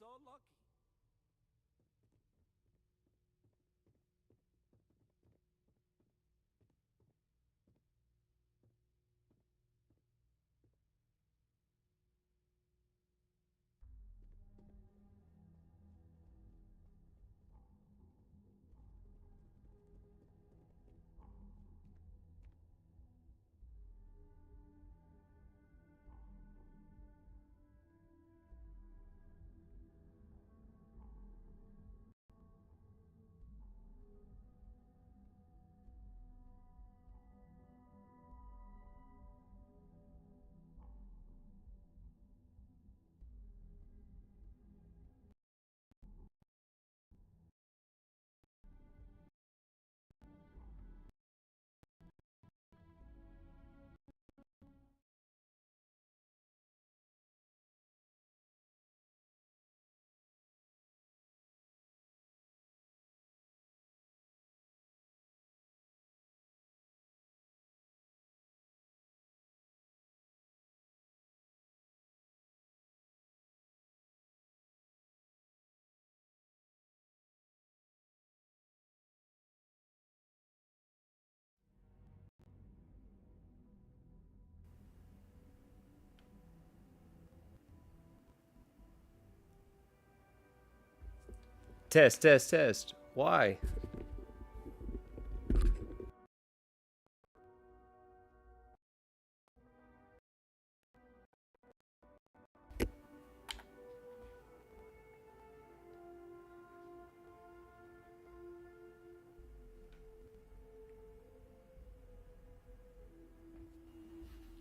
so lucky. Test, test, test. Why?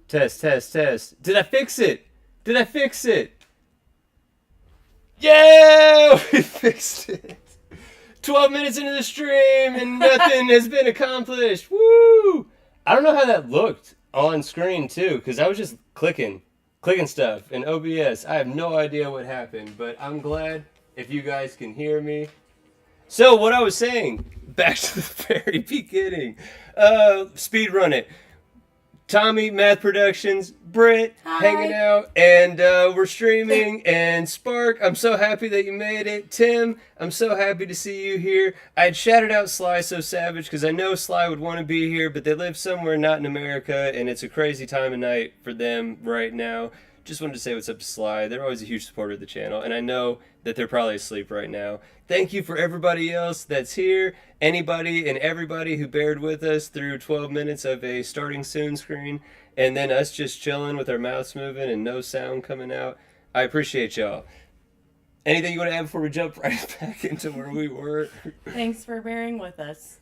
Test, test, test. Did I fix it? Did I fix it? Yeah, we fixed it. 12 minutes into the stream and nothing has been accomplished. Woo! I don't know how that looked on screen too, because I was just clicking stuff in OBS. I have no idea what happened, but I'm glad if you guys can hear me. So what I was saying, back to the very beginning. Speed run it. Tommy, Math Productions, Britt, Hi. hanging out, and we're streaming, and Spark, I'm so happy that you made it. Tim, I'm so happy to see you here. I had shouted out Sly So Savage, because I know Sly would want to be here, but they live somewhere not in America, and it's a crazy time of night for them right now. Just wanted to say what's up to Sly. They're always a huge supporter of the channel, and I know that they're probably asleep right now. Thank you for everybody else that's here, anybody and everybody who bared with us through 12 minutes of a starting soon screen, and then us just chilling with our mouths moving and no sound coming out. I appreciate y'all. Anything you want to add before we jump right back into where we were? Thanks for bearing with us.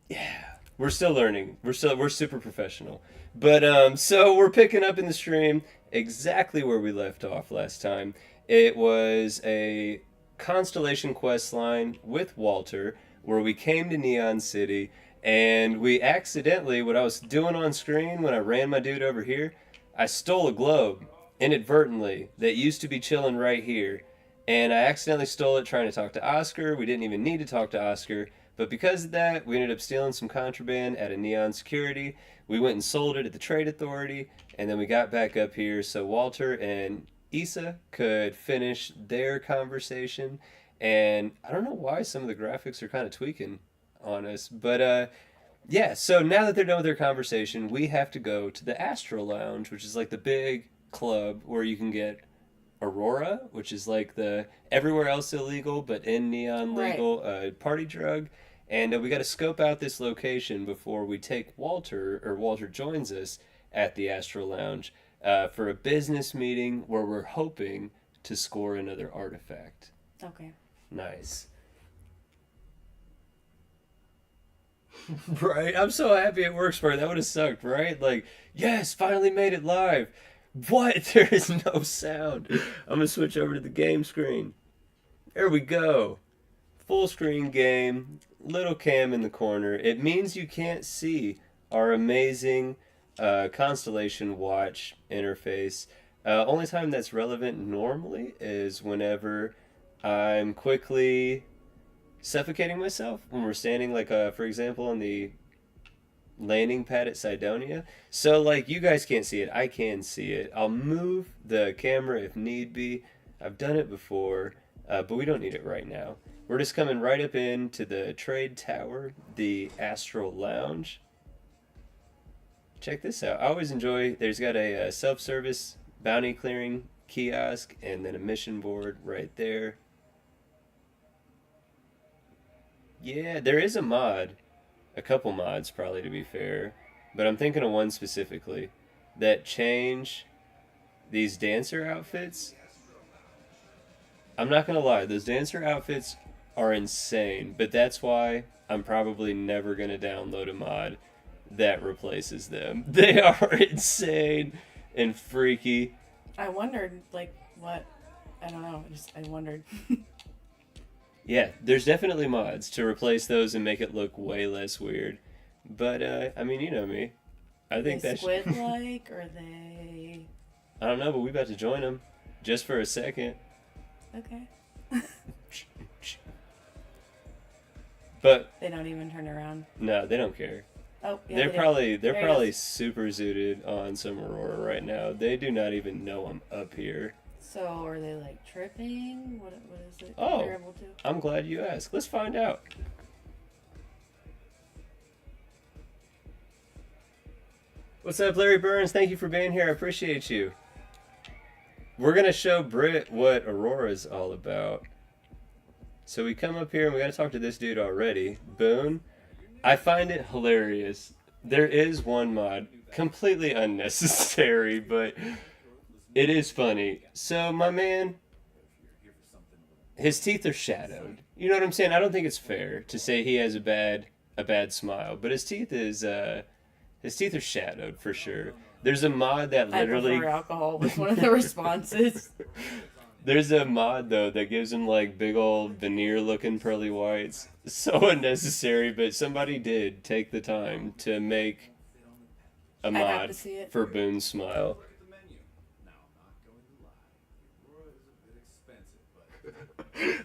Yeah, we're still learning. We're super professional. But so we're picking up in the stream exactly where we left off last time. It was a Constellation quest line with Walter where we came to Neon City and we accidentally, what I was doing on screen when I ran my dude over here, I stole a globe inadvertently that used to be chilling right here. And I accidentally stole it trying to talk to Oscar. We didn't even need to talk to Oscar. But because of that, we ended up stealing some contraband at a Neon Security. We went and sold it at the Trade Authority, and then we got back up here so Walter and Issa could finish their conversation. And I don't know why some of the graphics are kind of tweaking on us, but yeah, so now that they're done with their conversation, we have to go to the Astro Lounge, which is like the big club where you can get Aurora, which is like the everywhere else illegal but in Neon legal party drug. And we got to scope out this location before we take Walter, or Walter joins us at the Astro Lounge for a business meeting where we're hoping to score another artifact. Okay. Nice. Right? I'm so happy it works for it. That would have sucked, right? Like, yes, finally made it live. What? There is no sound. I'm gonna switch over to the game screen. There we go. Full screen game. Little cam in the corner. It means you can't see our amazing Constellation Watch interface. Only time that's relevant normally is whenever I'm quickly suffocating myself when we're standing, like, for example, on the landing pad at Cydonia. So, like, you guys can't see it. I can see it. I'll move the camera if need be. I've done it before. but we don't need it right now. We're just coming right up into the trade tower, the Astral Lounge. Check this out. I always enjoy, there's got a self-service bounty clearing kiosk and then a mission board right there. Yeah, there is a mod, a couple mods probably to be fair, but I'm thinking of one specifically that change these dancer outfits. I'm not gonna lie, those dancer outfits are insane, but that's why I'm probably never gonna download a mod that replaces them. They are insane and freaky. I wondered, like, what? I don't know. I wondered. Yeah, there's definitely mods to replace those and make it look way less weird. But I mean, you know me. I think they that's squid-like, or they? I don't know, but we about to join them just for a second. Okay. But They don't even turn around. no, they don't care. Oh, yeah. they're they do. probably There it probably is. super zooted on some Aurora right now. They do not even know I'm up here. So are they like tripping? What is it? Oh. They're able to? I'm glad you asked. Let's find out. What's up, Larry Burns? Thank you for being here. I appreciate you. We're gonna show Britt what Aurora's all about. So we come up here and we gotta talk to this dude already. Boone. I find it hilarious. There is one mod, completely unnecessary, but it is funny. So my man, his teeth are shadowed. You know what I'm saying? I don't think it's fair to say he has a bad smile, but his teeth are shadowed for sure. There's a mod that literally I prefer alcohol was one of the responses. There's a mod though that gives him like big old veneer looking pearly whites. So unnecessary, but somebody did take the time to make a I'd have mod to see it. for Boone's smile.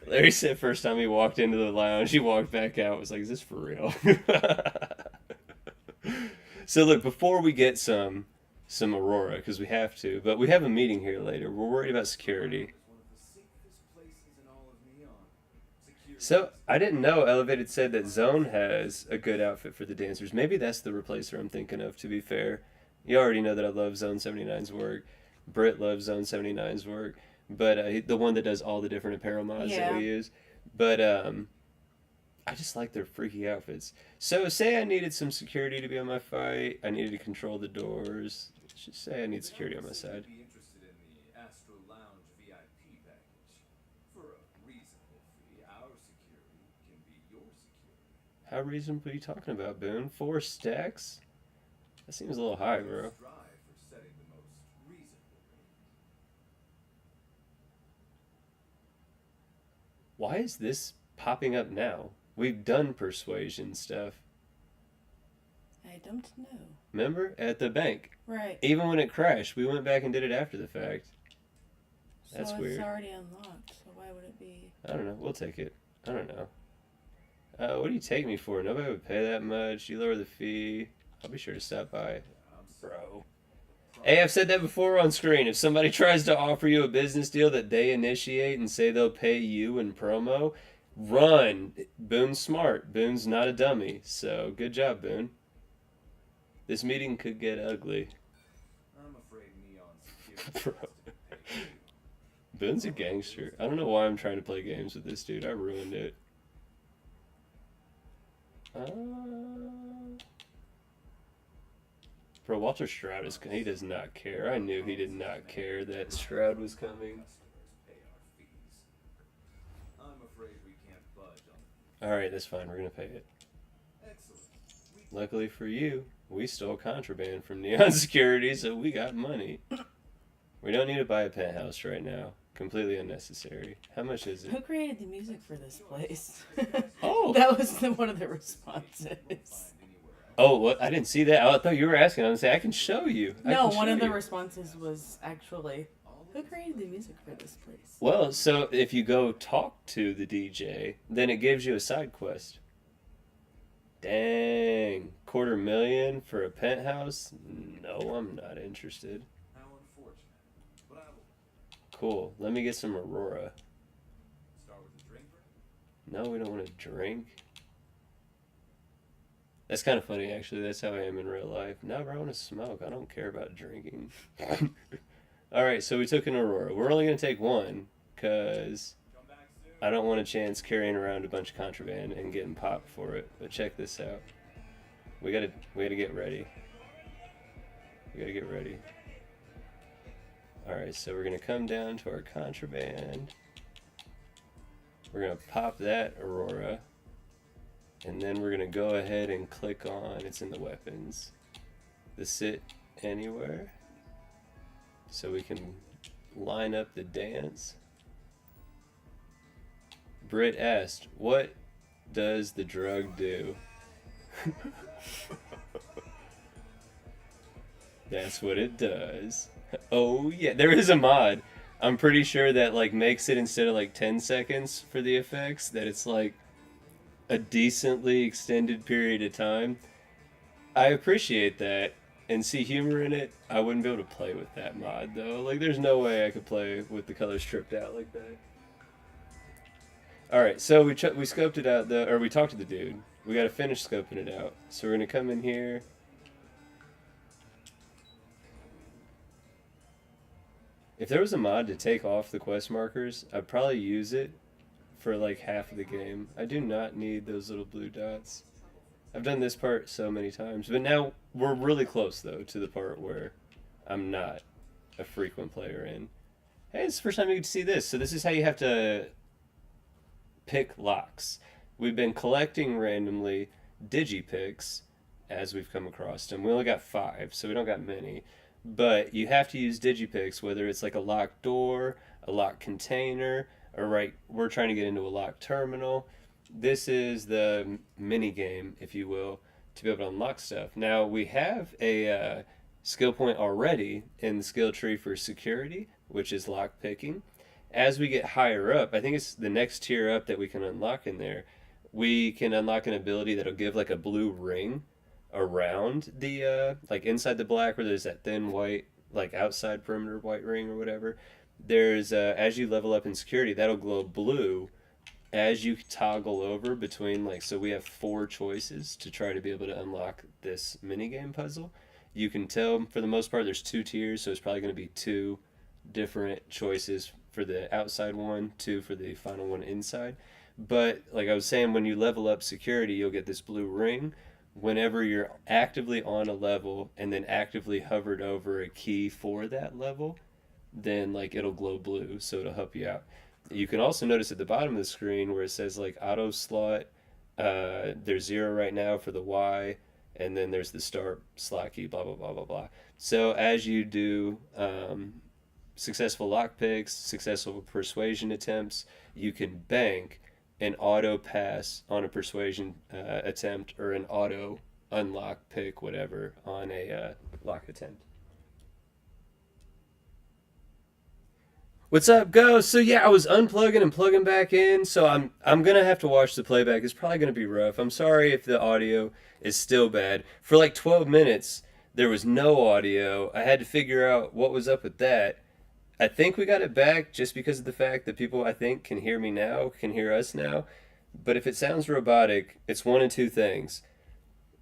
Larry said first time he walked into the lounge, he walked back out, was like, is this for real? So look, before we get some Aurora, because we have to, but we have a meeting here later. We're worried about security. So, I didn't know Elevated said that Zone has a good outfit for the dancers. Maybe that's the replacer I'm thinking of, to be fair. You already know that I love Zone 79's work. Britt loves Zone 79's work. But the one that does all the different apparel mods that we use. But I just like their freaky outfits. So, say I needed some security to be on my fight. I needed to control the doors. Let's just say I need security on my side. How reasonable are you talking about, Boone? 4 stacks? That seems a little high, bro. Why is this popping up now? We've done persuasion stuff. I don't know. Remember? At the bank. Right. Even when it crashed, we went back and did it after the fact. That's so weird. It's already unlocked, so why would it be? I don't know. We'll take it. I don't know. What do you take me for? Nobody would pay that much. You lower the fee. I'll be sure to stop by. Bro. Hey, I've said that before on screen. If somebody tries to offer you a business deal that they initiate and say they'll pay you in promo, run. Boone's smart. Boone's not a dummy. So, good job, Boone. This meeting could get ugly. I'm afraid Neon's Bro. Boone's a gangster. I don't know why I'm trying to play games with this dude. I ruined it. Bro, Walter Stroud he does not care. I knew he did not care that Stroud was coming. Alright, that's fine. We're going to pay it. Luckily for you, we stole contraband from Neon Security, so we got money. We don't need to buy a penthouse right now. Completely unnecessary. How much is it? Who created the music for this place? Oh! That was one of the responses. Oh, what? I didn't see that. I thought you were asking. I was saying, I can show you. No, one of the responses was actually, who created the music for this place? Well, so if you go talk to the DJ, then it gives you a side quest. Dang. $250,000 for a penthouse? No, I'm not interested. Cool. Let me get some Aurora. No, we don't want to drink. That's kind of funny, actually. That's how I am in real life. No, bro, I want to smoke. I don't care about drinking. Alright, so we took an Aurora. We're only going to take one, because I don't want a chance carrying around a bunch of contraband and getting popped for it. But check this out. We gotta get ready. We gotta get ready. Alright, so we're going to come down to our contraband. We're going to pop that Aurora. And then we're going to go ahead and click on, it's in the weapons, the sit anywhere. So we can line up the dance. Britt asked, what does the drug do? That's what it does. Oh yeah, there is a mod. I'm pretty sure that like makes it, instead of like 10 seconds for the effects, that it's like a decently extended period of time. I appreciate that and see humor in it. I wouldn't be able to play with that mod though. Like there's no way I could play with the colors stripped out like that. Alright, so we scoped it out, or we talked to the dude. We gotta finish scoping it out. So we're gonna come in here. If there was a mod to take off the quest markers, I'd probably use it for like half of the game. I do not need those little blue dots. I've done this part so many times, but now we're really close though to the part where I'm not a frequent player in. Hey, it's the first time you get to see this. So this is how you have to pick locks. We've been collecting randomly digipicks as we've come across them. We only got 5, so we don't got many. But you have to use digipicks, whether it's like a locked door, a locked container, or right, we're trying to get into a locked terminal. This is the mini game, if you will, to be able to unlock stuff. Now we have a skill point already in the skill tree for security, which is lock picking. As we get higher up, I think it's the next tier up that we can unlock in there, we can unlock an ability that'll give like a blue ring around the like inside the black, where there's that thin white, like outside perimeter white ring or whatever. There's as you level up in security, that'll glow blue as you toggle over between, like, so we have 4 choices to try to be able to unlock this minigame puzzle. You can tell for the most part there's 2 tiers, so it's probably going to be 2 different choices for the outside one, 2 for the final one inside. But like I was saying, when you level up security, you'll get this blue ring whenever you're actively on a level and then actively hovered over a key for that level. Then like it'll glow blue, so it'll help you out. You can also notice at the bottom of the screen where it says like auto slot, there's 0 right now for the Y, and then there's the start slot key, blah blah blah blah blah. So as you do successful lock picks, successful persuasion attempts, you can bank an auto pass on a persuasion attempt, or an auto unlock pick, whatever, on a lock attempt. What's up, Ghost? So yeah, I was unplugging and plugging back in, so I'm gonna have to watch the playback. It's probably gonna be rough. I'm sorry if the audio is still bad. For like 12 minutes, there was no audio. I had to figure out what was up with that. I think we got it back just because of the fact that people, I think, can hear me now, can hear us now. But if it sounds robotic, it's one of 2 things.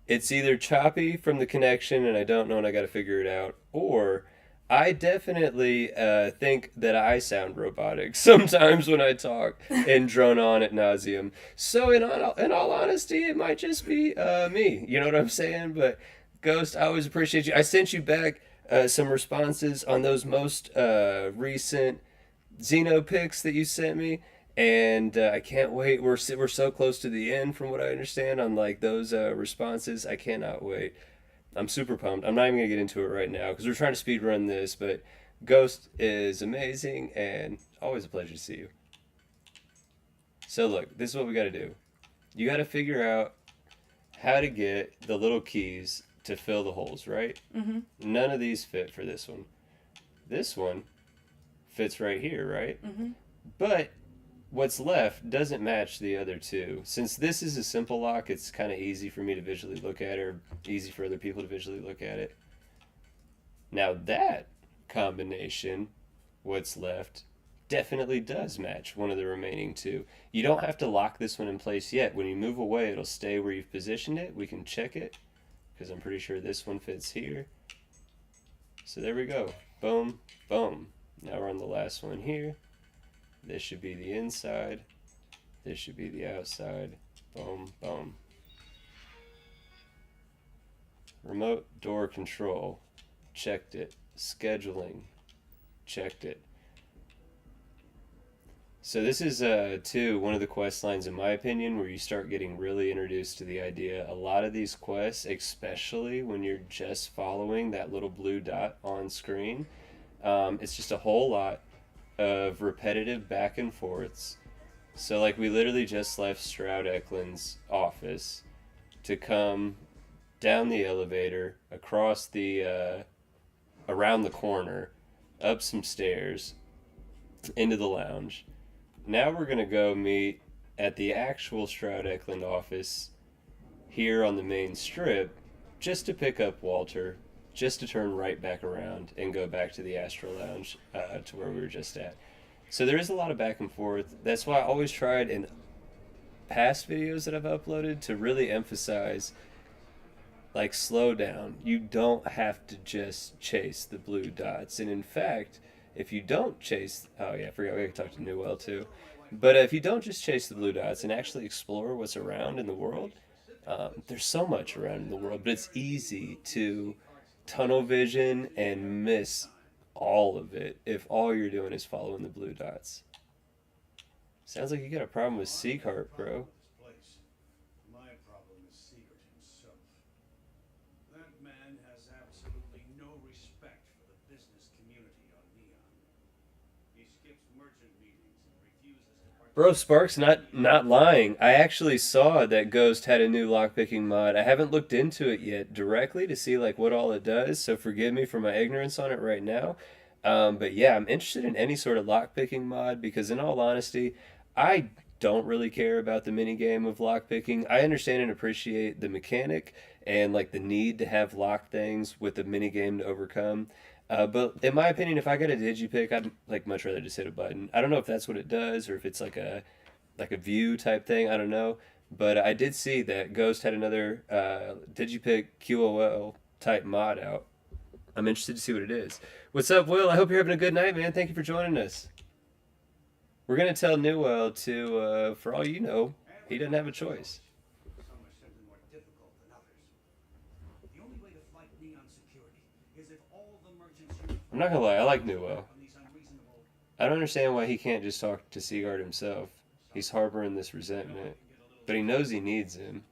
It's either choppy from the connection and I don't know and I gotta figure it out, or I definitely think that I sound robotic sometimes when I talk and drone on ad nauseum. So in all honesty, it might just be me. You know what I'm saying? But Ghost, I always appreciate you. I sent you back some responses on those most recent Xeno pics that you sent me, and I can't wait. We're so close to the end, from what I understand, on like those responses. I cannot wait. I'm super pumped. I'm not even gonna get into it right now because we're trying to speed run this, but Ghost is amazing and always a pleasure to see you. So look, this is what we gotta do. You gotta figure out how to get the little keys to fill the holes, right? Mm-hmm. None of these fit for this one. This one fits right here, right? Mm-hmm. But what's left doesn't match the other 2. Since this is a simple lock, it's kind of easy for me to visually look at it, or easy for other people to visually look at it. Now that combination, what's left, definitely does match one of the remaining two. You don't have to lock this one in place yet. When you move away, it'll stay where you've positioned it. We can check it because I'm pretty sure this one fits here. So there we go. Boom, boom. Now we're on the last one here. This should be the inside. This should be the outside. Boom, boom. Remote door control. Checked it. Scheduling. Checked it. So this is too one of the quest lines, in my opinion, where you start getting really introduced to the idea. A lot of these quests, especially when you're just following that little blue dot on screen, it's just a whole lot of repetitive back and forths. So like we literally just left Stroud Eklund's office to come down the elevator, across the around the corner, up some stairs, into the lounge. Now we're going to go meet at the actual Stroud Eklund office here on the main strip just to pick up Walter, just to turn right back around and go back to the Astro Lounge to where we were just at. So there is a lot of back and forth. That's why I always tried in past videos that I've uploaded to really emphasize, like, slow down. You don't have to just chase the blue dots. And in fact, if you don't chase... Oh yeah, I forgot we could talk to Newell too. But if you don't just chase the blue dots and actually explore what's around in the world, there's so much around in the world, but it's easy to tunnel vision and miss all of it if all you're doing is following the blue dots. Sounds like you got a problem with Seacart, bro. My problem is Siegert himself. That man has absolutely no respect for the business community on Neon. He skips merchant meetings and refuses to participate. Bro, Spark's not lying. I actually saw that Ghost had a new lockpicking mod. I haven't looked into it yet directly to see like what all it does, so forgive me for my ignorance on it right now. But yeah, I'm interested in any sort of lockpicking mod because in all honesty, I don't really care about the minigame of lockpicking. I understand and appreciate the mechanic and like the need to have lock things with the minigame to overcome. But in my opinion, if I got a digipick, I'd like much rather just hit a button. I don't know if that's what it does or if it's like a view type thing. I don't know. But I did see that Ghost had another digipick QOL type mod out. I'm interested to see what it is. What's up, Will? I hope you're having a good night, man. Thank you for joining us. We're gonna tell Newell to, for all you know, he doesn't have a choice. Some are simply more difficult than others. The only way to fight Neon security is if all the merchants I'm not gonna lie, I like Newell. on these unreasonable. I don't understand why he can't just talk to Seagard himself. He's harboring this resentment, but he knows he needs him.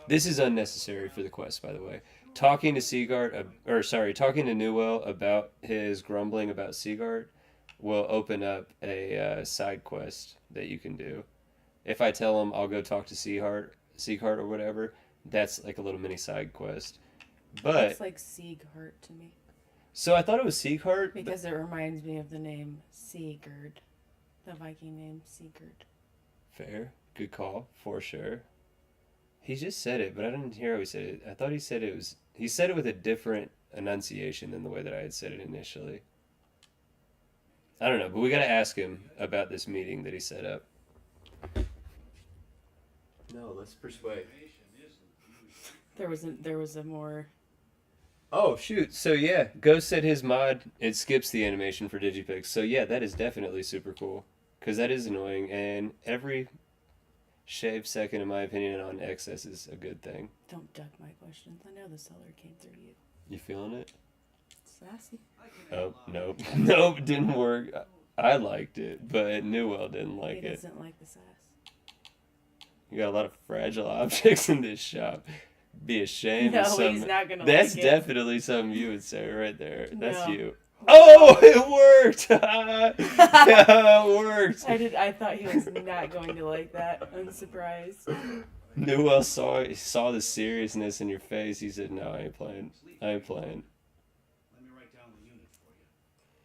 This is unnecessary for the quest, by the way. Talking to talking to Newell about his grumbling about Seagard will open up a side quest that you can do. If I tell him I'll go talk to Seagard or whatever, that's like a little mini side quest. But It's like Sieghart to me. so I thought it was Seagard. Because it reminds me of the name Sigurd. The Viking name Sigurd. Fair, good call for sure. He just said it, but I didn't hear how he said it. I thought he said it was. He said it with a different enunciation than the way that I had said it initially. I don't know, but we got to ask him about this meeting that he set up. No, let's persuade. There was a more... Oh, shoot. So, yeah, Ghost said his mod, it skips the animation for Digipix. So, yeah, that is definitely super cool. Because that is annoying, and every shave second, in my opinion, on excess is a good thing. Don't duck my questions. I know the seller came through you. You feeling it? Sassy. Oh, nope. Nope, didn't work. I liked it, but Newell didn't like He it. doesn't like the sass. You got a lot of fragile objects in this shop. Be ashamed of No, some. he's not gonna That's like it. definitely something you would say right there. That's No. you. Oh, it worked! It worked! I thought he was not going to like that. I'm surprised. Newell saw the seriousness in your face. He said, "No, I ain't playing. I ain't playing." Let me write down the unit for you.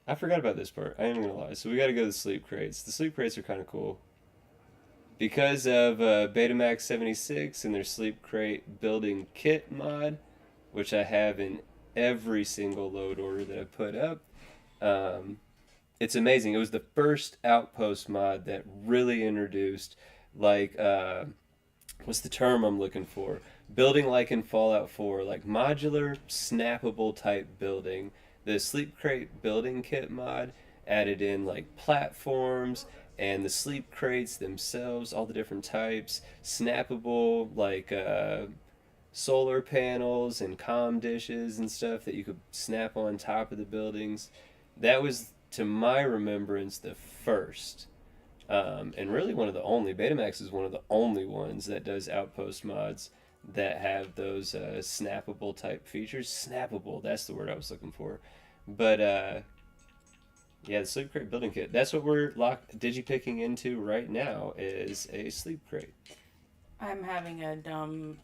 I forgot about this part. I ain't gonna lie. So we got to go to the sleep crates. The sleep crates are kind of cool. Because of Betamax 76 and their sleep crate building kit mod, which I have in every single load order that I put up, It's amazing. It was the first Outpost mod that really introduced, like, what's the term I'm looking for? Building like in Fallout 4, like modular, snappable type building. The Sleep Crate building kit mod added in like platforms and the sleep crates themselves, all the different types, snappable like solar panels and comm dishes and stuff that you could snap on top of the buildings. That was, to my remembrance, the first. And really one of the only. Betamax is one of the only ones that does Outpost mods that have those snappable type features. Snappable, that's the word I was looking for. But yeah, the Sleep Crate building kit. That's what we're digipicking into right now, is a Sleep Crate. I'm having a dumb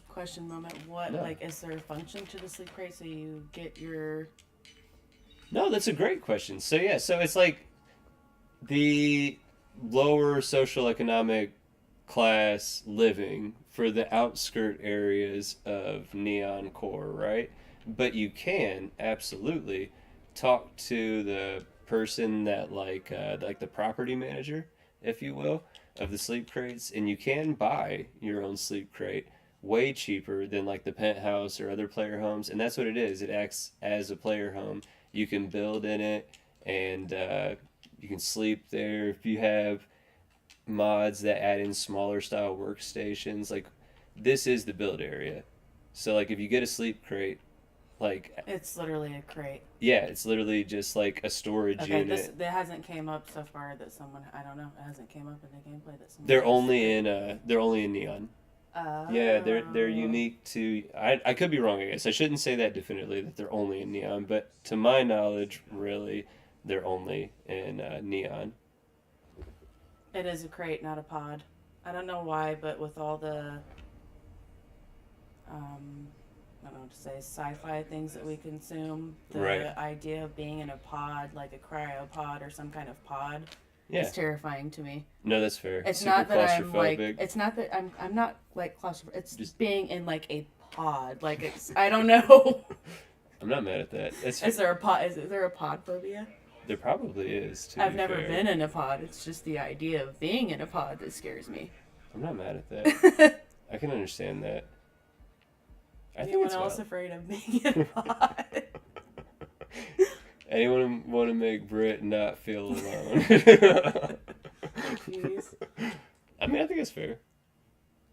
question moment. What, No. like, is there a function to the Sleep Crate so you get your... No, that's a great question. So yeah, so it's like the lower social economic class living for the outskirt areas of Neon Core, right? But you can absolutely talk to the person that like the property manager, if you will, of the sleep crates, and you can buy your own sleep crate way cheaper than like the penthouse or other player homes. And that's what it is. It acts as a player home. You can build in it, and you can sleep there. If you have mods that add in smaller style workstations, like this is the build area. So like if you get a sleep crate, like It's literally a crate. yeah, it's literally just like a storage Okay, unit. that hasn't came up so far that someone... I don't know. It hasn't came up in the gameplay that someone... They're only in Neon. Oh. Yeah, they're unique to. I could be wrong. I guess I shouldn't say that definitely that they're only in Neon, but to my knowledge, really, they're only in Neon. It is a crate, not a pod. I don't know why, but with all the, I don't know what to say, sci-fi things that we consume, the Right. idea of being in a pod, like a cryopod or some kind of pod, Yeah. is terrifying to me. No, that's fair. It's Super not that I'm like, claustrophobic. it's not that I'm not like claustrophobic. It's Just- being in like a pod. Like it's, I don't know. I'm not mad at that. That's Is there a pod? Is there a pod phobia? there probably is. To I've be never fair. been in a pod. It's just the idea of being in a pod that scares me. I'm not mad at that. I can understand that. I think Anyone it's else valid. afraid of being in a pod? Anyone want to make Britt not feel alone? Jeez. I mean, I think it's fair.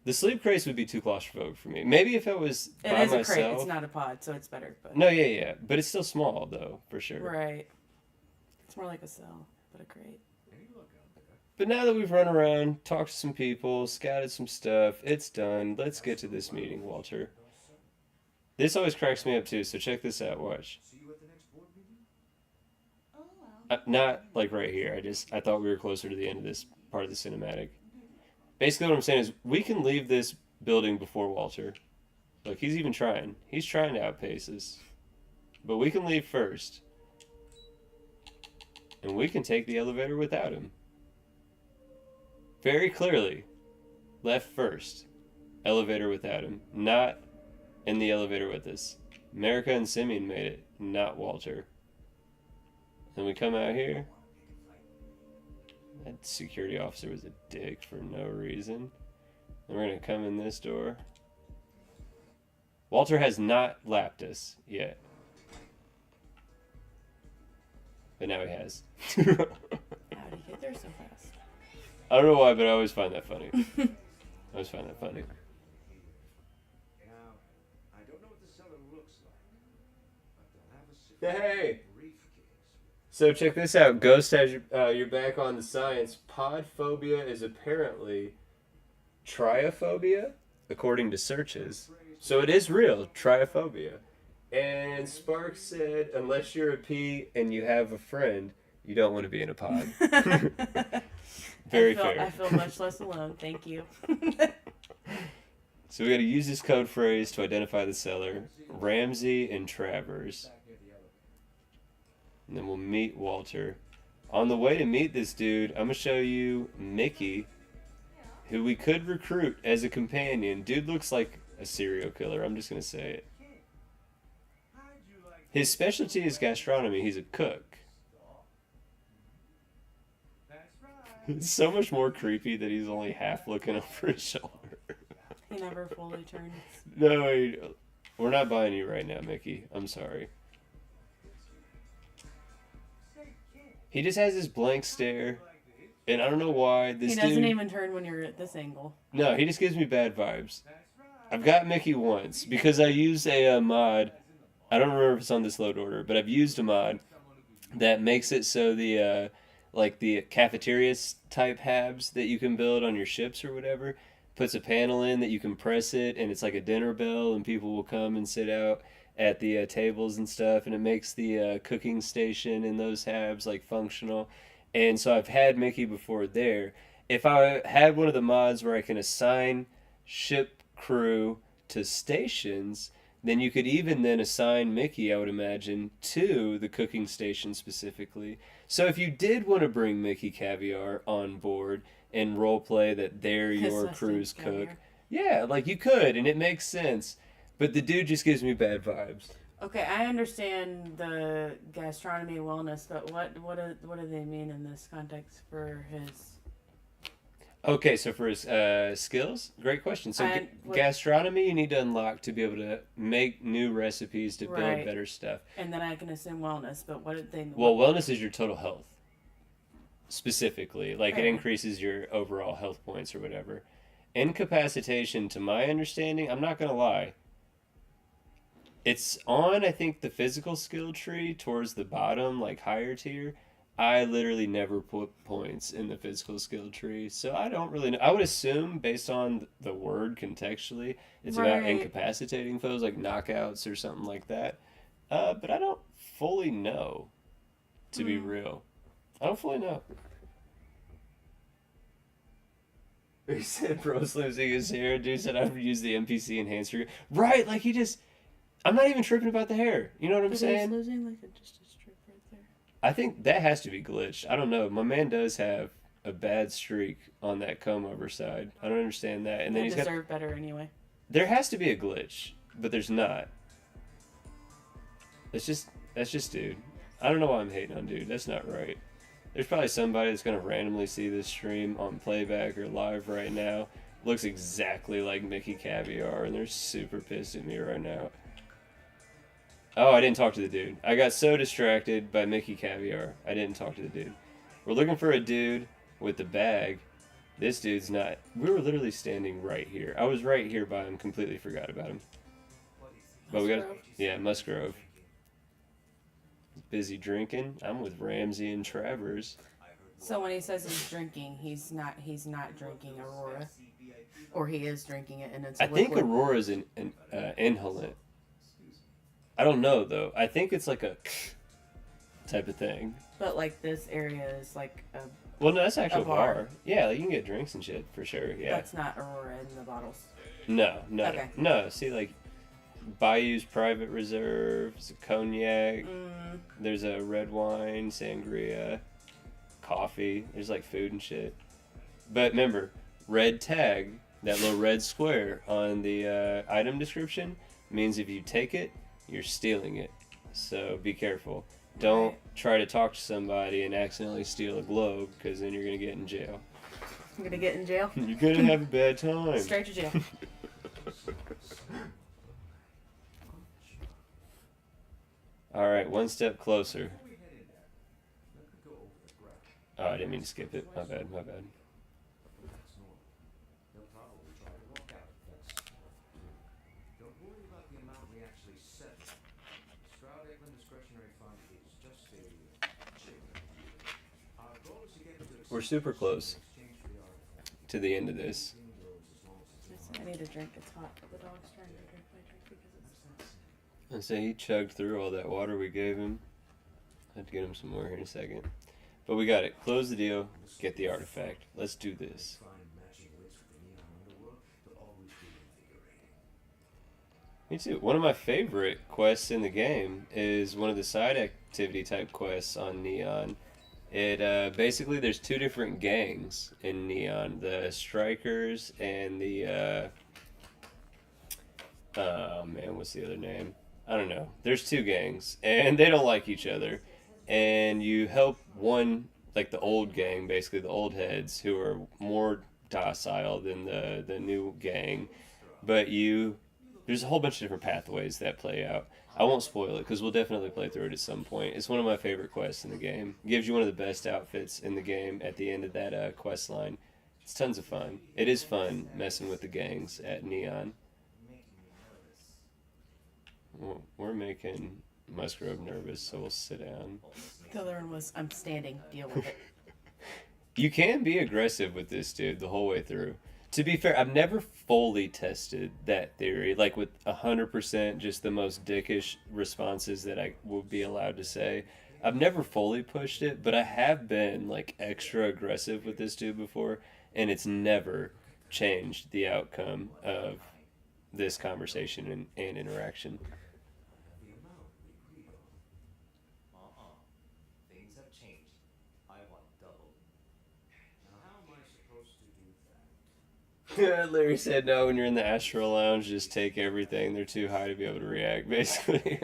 The sleep crates would be too claustrophobic for me. Maybe if I was It by is a myself. crate. It's not a pod, so it's better. But No, yeah, but it's still small though, for sure. right. It's more like a cell, but a crate. But now that we've run around, talked to some people, scouted some stuff, it's done. Let's get to this meeting, Walter. This always cracks me up too, so check this out. Watch. See you at the next board meeting? Not like right here. I thought we were closer to the end of this part of the cinematic. Basically, what I'm saying is we can leave this building before Walter. Look, he's even trying. He's trying to outpace us. But we can leave first. And we can take the elevator without him. Very clearly. Left first. Elevator without him. Not in the elevator with us. America and Simeon made it, not Walter. Then we come out here. That security officer was a dick for no reason. And we're gonna come in this door. Walter has not lapped us yet. But now he has. How did he get there so fast? I don't know why, but I always find that funny. I always find that funny. Now, I don't know what the cellar looks like, but they'll have a Hey! briefcase. So check this out. Ghost has your back on the science. Podphobia is apparently triophobia, according to searches. So it is real, triophobia. And Spark said, unless you're a P and you have a friend, you don't want to be in a pod. Very fair. I feel much less alone. Thank you. So we got to use this code phrase to identify the seller, Ramsey and Travers. And then we'll meet Walter. On the way to meet this dude, I'm going to show you Mickey, who we could recruit as a companion. Dude looks like a serial killer. I'm just going to say it. His specialty is gastronomy. He's a cook. It's so much more creepy that he's only half looking over his shoulder. He never fully turns. No, we're not buying you right now, Mickey. I'm sorry. He just has this blank stare, and I don't know why. This He doesn't dude, even turn when you're at this angle. No, he just gives me bad vibes. I've got Mickey once because I used a mod. I don't remember if it's on this load order, but I've used a mod that makes it so the like the cafeteria type habs that you can build on your ships or whatever puts a panel in that you can press it, and it's like a dinner bell, and people will come and sit out at the tables and stuff, and it makes the cooking station in those habs like functional. And so I've had Mickey before there. If I had one of the mods where I can assign ship crew to stations, then you could even then assign Mickey, I would imagine, to the cooking station specifically. So if you did want to bring Mickey Caviar on board and roleplay that they're your crew's cook, yeah, like you could, and it makes sense. But the dude just gives me bad vibes. Okay, I understand the gastronomy wellness, but what do they mean in this context for his? Okay, so for his skills, great question. So gastronomy, you need to unlock to be able to make new recipes to build better stuff. And then I can assume wellness, but what did they? Well, wellness is your total health, specifically. Like it increases your overall health points or whatever. Incapacitation, to my understanding, I'm not gonna lie. It's on, I think, the physical skill tree towards the bottom, like higher tier. I literally never put points in the physical skill tree, so I don't really know. I would assume, based on the word contextually, it's about incapacitating foes, like knockouts or something like that. But I don't fully know, to be real. I don't fully know. He said bro's losing his hair. Dude said I've used the NPC enhancer. Right, like he just... I'm not even tripping about the hair. You know what I'm saying? He's losing like just a strip right there. I think that has to be glitched. I don't know. My man does have a bad streak on that comb over side. I don't understand that. And then he's deserve better anyway. There has to be a glitch, but there's not. That's just dude. I don't know why I'm hating on dude. That's not right. There's probably somebody that's gonna randomly see this stream on playback or live right now. Looks exactly like Mickey Caviar, and they're super pissed at me right now. Oh, I didn't talk to the dude. I got so distracted by Mickey Caviar, I didn't talk to the dude. We're looking for a dude with the bag. This dude's not. We were literally standing right here. I was right here by him, completely forgot about him. But we got, yeah, Musgrove. Busy drinking. I'm with Ramsey and Travers. So when he says he's drinking, he's not drinking Aurora, or he is drinking it, and it's. I think Aurora's an inhalant. I don't know though. I think it's like a type of thing. But like this area is like a. Well, no, that's actually a bar. Yeah, like you can get drinks and shit for sure. Yeah. That's not Aurora in the bottles. No. Okay. No. See, like Bayou's Private Reserve, there's a cognac. There's a red wine, sangria, coffee. There's like food and shit. But remember, red tag, that little red square on the item description means if you take it, you're stealing it. So be careful. Don't try to talk to somebody and accidentally steal a globe, because then you're going to get in jail. You're going to get in jail? You're going to have a bad time. Straight to jail. Alright, one step closer. Oh, I didn't mean to skip it. My bad. We're super close to the end of this. I need a drink. It's hot. The dog's trying to drink my drink because it's. And so he chugged through all that water we gave him. I have to get him some more here in a second. But we got it. Close the deal. Get the artifact. Let's do this. Me too. One of my favorite quests in the game is one of the side activity type quests on Neon. It basically there's two different gangs in Neon, the Strikers and the oh man, what's the other name? I don't know. There's two gangs and they don't like each other, and you help one like the old gang, basically the old heads, who are more docile than the new gang. But there's a whole bunch of different pathways that play out. I won't spoil it because we'll definitely play through it at some point. It's one of my favorite quests in the game. It gives you one of the best outfits in the game at the end of that quest line. It's tons of fun. It is fun messing with the gangs at Neon. We're making Musgrove nervous, so we'll sit down. The other one was, I'm standing, deal with it. You can be aggressive with this dude the whole way through. To be fair, I've never fully tested that theory, like with 100% just the most dickish responses that I would be allowed to say. I've never fully pushed it, but I have been like extra aggressive with this dude before, and it's never changed the outcome of this conversation and interaction. The amount we agreed on. Things have changed. I want double. Now how am I supposed to do that? Larry said no, when you're in the Astral Lounge, just take everything. They're too high to be able to react, basically.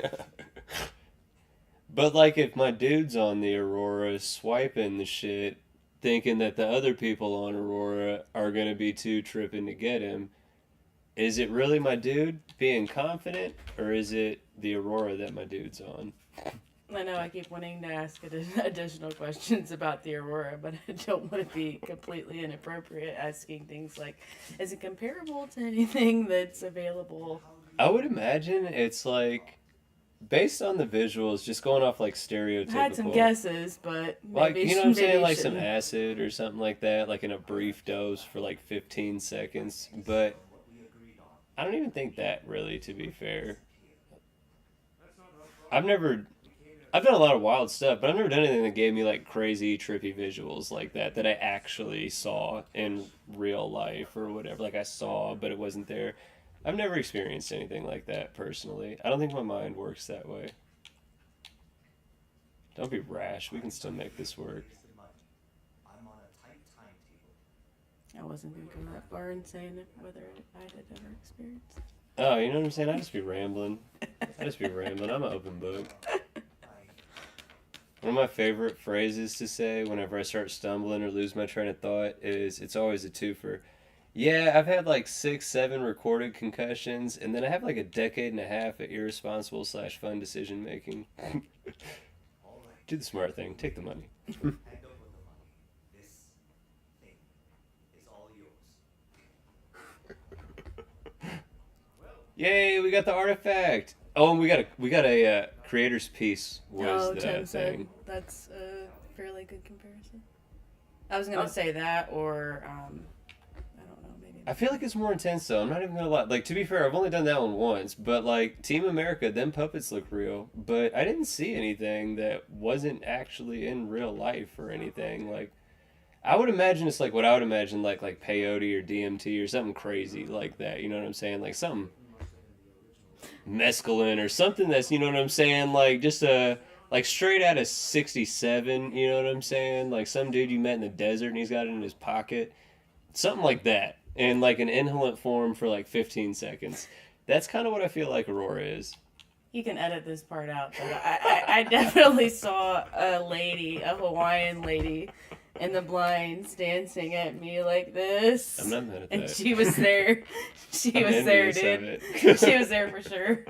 But like if my dude's on the Aurora swiping the shit, thinking that the other people on Aurora are going to be too tripping to get him, is it really my dude being confident, or is it the Aurora that my dude's on? I know I keep wanting to ask additional questions about the Aurora, but I don't want to be completely inappropriate asking things like, is it comparable to anything that's available? I would imagine it's like, based on the visuals, just going off like stereotypical. I had some guesses, but maybe, like, you know what I'm saying? Like some shouldn't. acid or something like that, like in a brief dose for like 15 seconds. But I don't even think that really, to be fair. I've done a lot of wild stuff, but I've never done anything that gave me like crazy, trippy visuals like that I actually saw in real life or whatever. Like I saw, but it wasn't there. I've never experienced anything like that personally. I don't think my mind works that way. Don't be rash. We can still make this work. I'm on a tight timetable. I wasn't going to go that far in saying whether I had ever experienced. Oh, you know what I'm saying? I just be rambling. I'm an open book. One of my favorite phrases to say whenever I start stumbling or lose my train of thought is, it's always a twofer. Yeah, I've had like 6, 7 recorded concussions, and then I have like a decade and a half of irresponsible / fun decision making. Do the smart thing. Take the money. Hand over the money. This thing is all yours. Yay, we got the artifact. Oh, and we got a creator's piece was the Tim said thing. that's a fairly good comparison. I was going to say that, or I don't know, maybe. I feel like it's more intense though. I'm not even gonna lie. Like, to be fair, I've only done that one once, but like Team America, them puppets look real. But I didn't see anything that wasn't actually in real life or anything. Like, I would imagine it's like what I would imagine like peyote or DMT or something crazy like that. You know what I'm saying? Like something mescaline or something that's, you know what I'm saying? Like just like straight out of 67. You know what I'm saying? Like some dude you met in the desert and he's got it in his pocket. Something like that. In like an inhalant form for like 15 seconds. That's kind of what I feel like Aurora is. You can edit this part out, but I definitely saw a Hawaiian lady in the blinds dancing at me like this. I'm not mad at and that. she was there. She I'm was there, envious of dude. it. She was there for sure.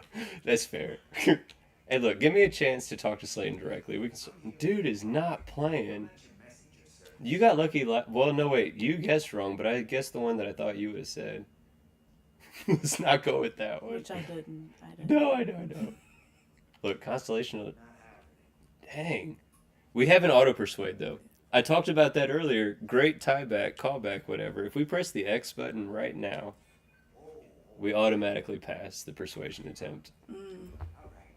That's fair. Hey, look, give me a chance to talk to Slayton directly. Dude is not playing. You got lucky. Well, no, wait. You guessed wrong, but I guessed the one that I thought you would have said. Let's not go with that one. Which I didn't. No, I know. Look, Constellation. Dang. We have an auto persuade, though. I talked about that earlier. Great tieback, callback, whatever. If we press the X button right now, we automatically pass the persuasion attempt. All right.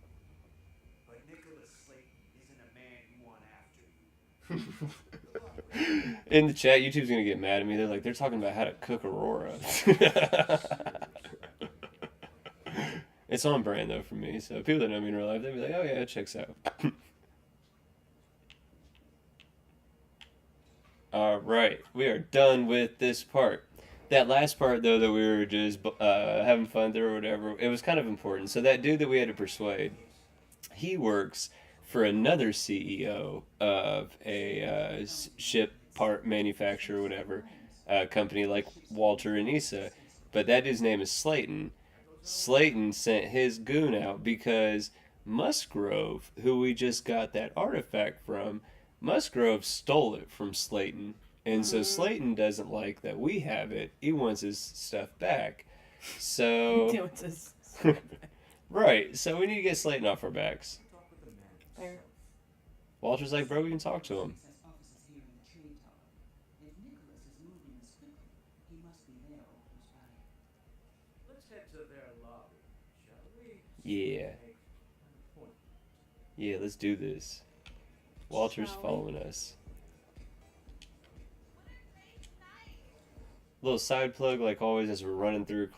But Nicholas Slayton isn't a man you want after you. In the chat, YouTube's gonna get mad at me. They're talking about how to cook Aurora. It's on brand though for me. So people that know me in real life, they'd be like, "Oh yeah, it checks out." All right, we are done with this part. That last part though, that we were just having fun through or whatever, it was kind of important. So that dude that we had to persuade, he works for another CEO of a ship part manufacturer or whatever, company like Walter and Issa. But that dude's name is Slayton. Slayton sent his goon out because Musgrove, who we just got that artifact from, Musgrove stole it from Slayton. And so Slayton doesn't like that we have it. He wants his stuff back. So right. So we need to get Slayton off our backs. Fair. Walter's like, bro, we can talk to him. Let's head to their lobby, shall we? Yeah. Yeah, let's do this. Walter's following us. Little side plug, like always, as we're running through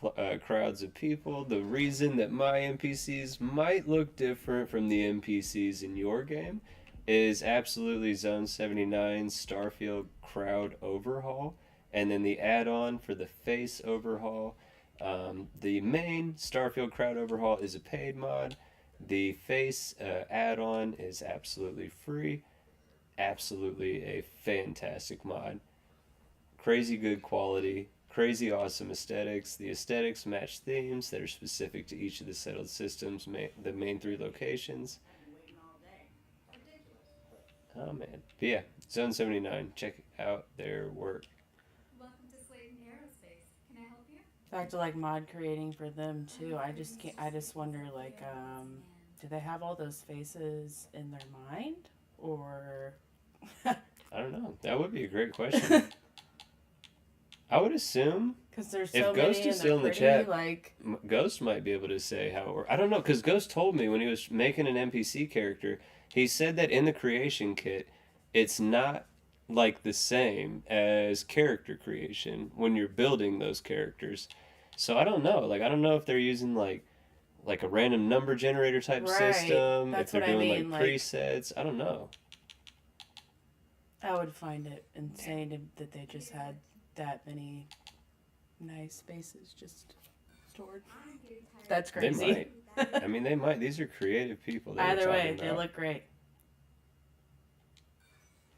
crowds of people. The reason that my NPCs might look different from the NPCs in your game is absolutely Zone 79 Starfield Crowd Overhaul, and then the add-on for the face overhaul. The main Starfield Crowd Overhaul is a paid mod. The face add-on is absolutely free. Absolutely a fantastic mod. Crazy good quality, crazy awesome aesthetics. The aesthetics match themes that are specific to each of the settled systems, the main 3 locations. Oh man. But yeah, Zone 79, check out their work. Welcome to Slayton Aerospace. Can I help you? Back to like mod creating for them too. I just wonder like, do they have all those faces in their mind, or? I don't know. That would be a great question. I would assume Because there's so if many Ghost and is they're still in the pretty, chat, like Ghost might be able to say how it works. I don't know, because Ghost told me when he was making an NPC character, he said that in the creation kit, it's not like the same as character creation when you're building those characters. So I don't know. Like, I don't know if they're using like a random number generator type Right. system, That's if they're what I doing mean, like like- presets. I don't know. I would find it insane that they just had that many nice spaces just stored. That's They crazy. might. I mean, they might. These are creative people. that we're Either way, talking they about. look great.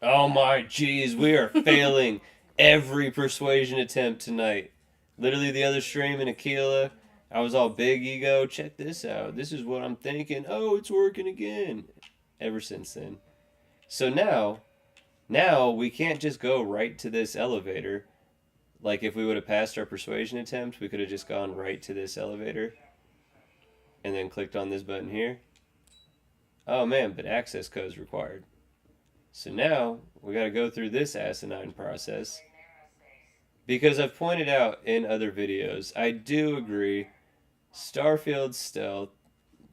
Oh my jeez, we are failing every persuasion attempt tonight. Literally the other stream in Aquila, I was all big ego. Check this out. This is what I'm thinking. Oh, it's working again. Ever since then. So now we can't just go right to this elevator. Like if we would have passed our persuasion attempt, we could have just gone right to this elevator. And then clicked on this button here. Oh man, but access code is required. So now we got to go through this asinine process. Because I've pointed out in other videos, I do agree, Starfield stealth,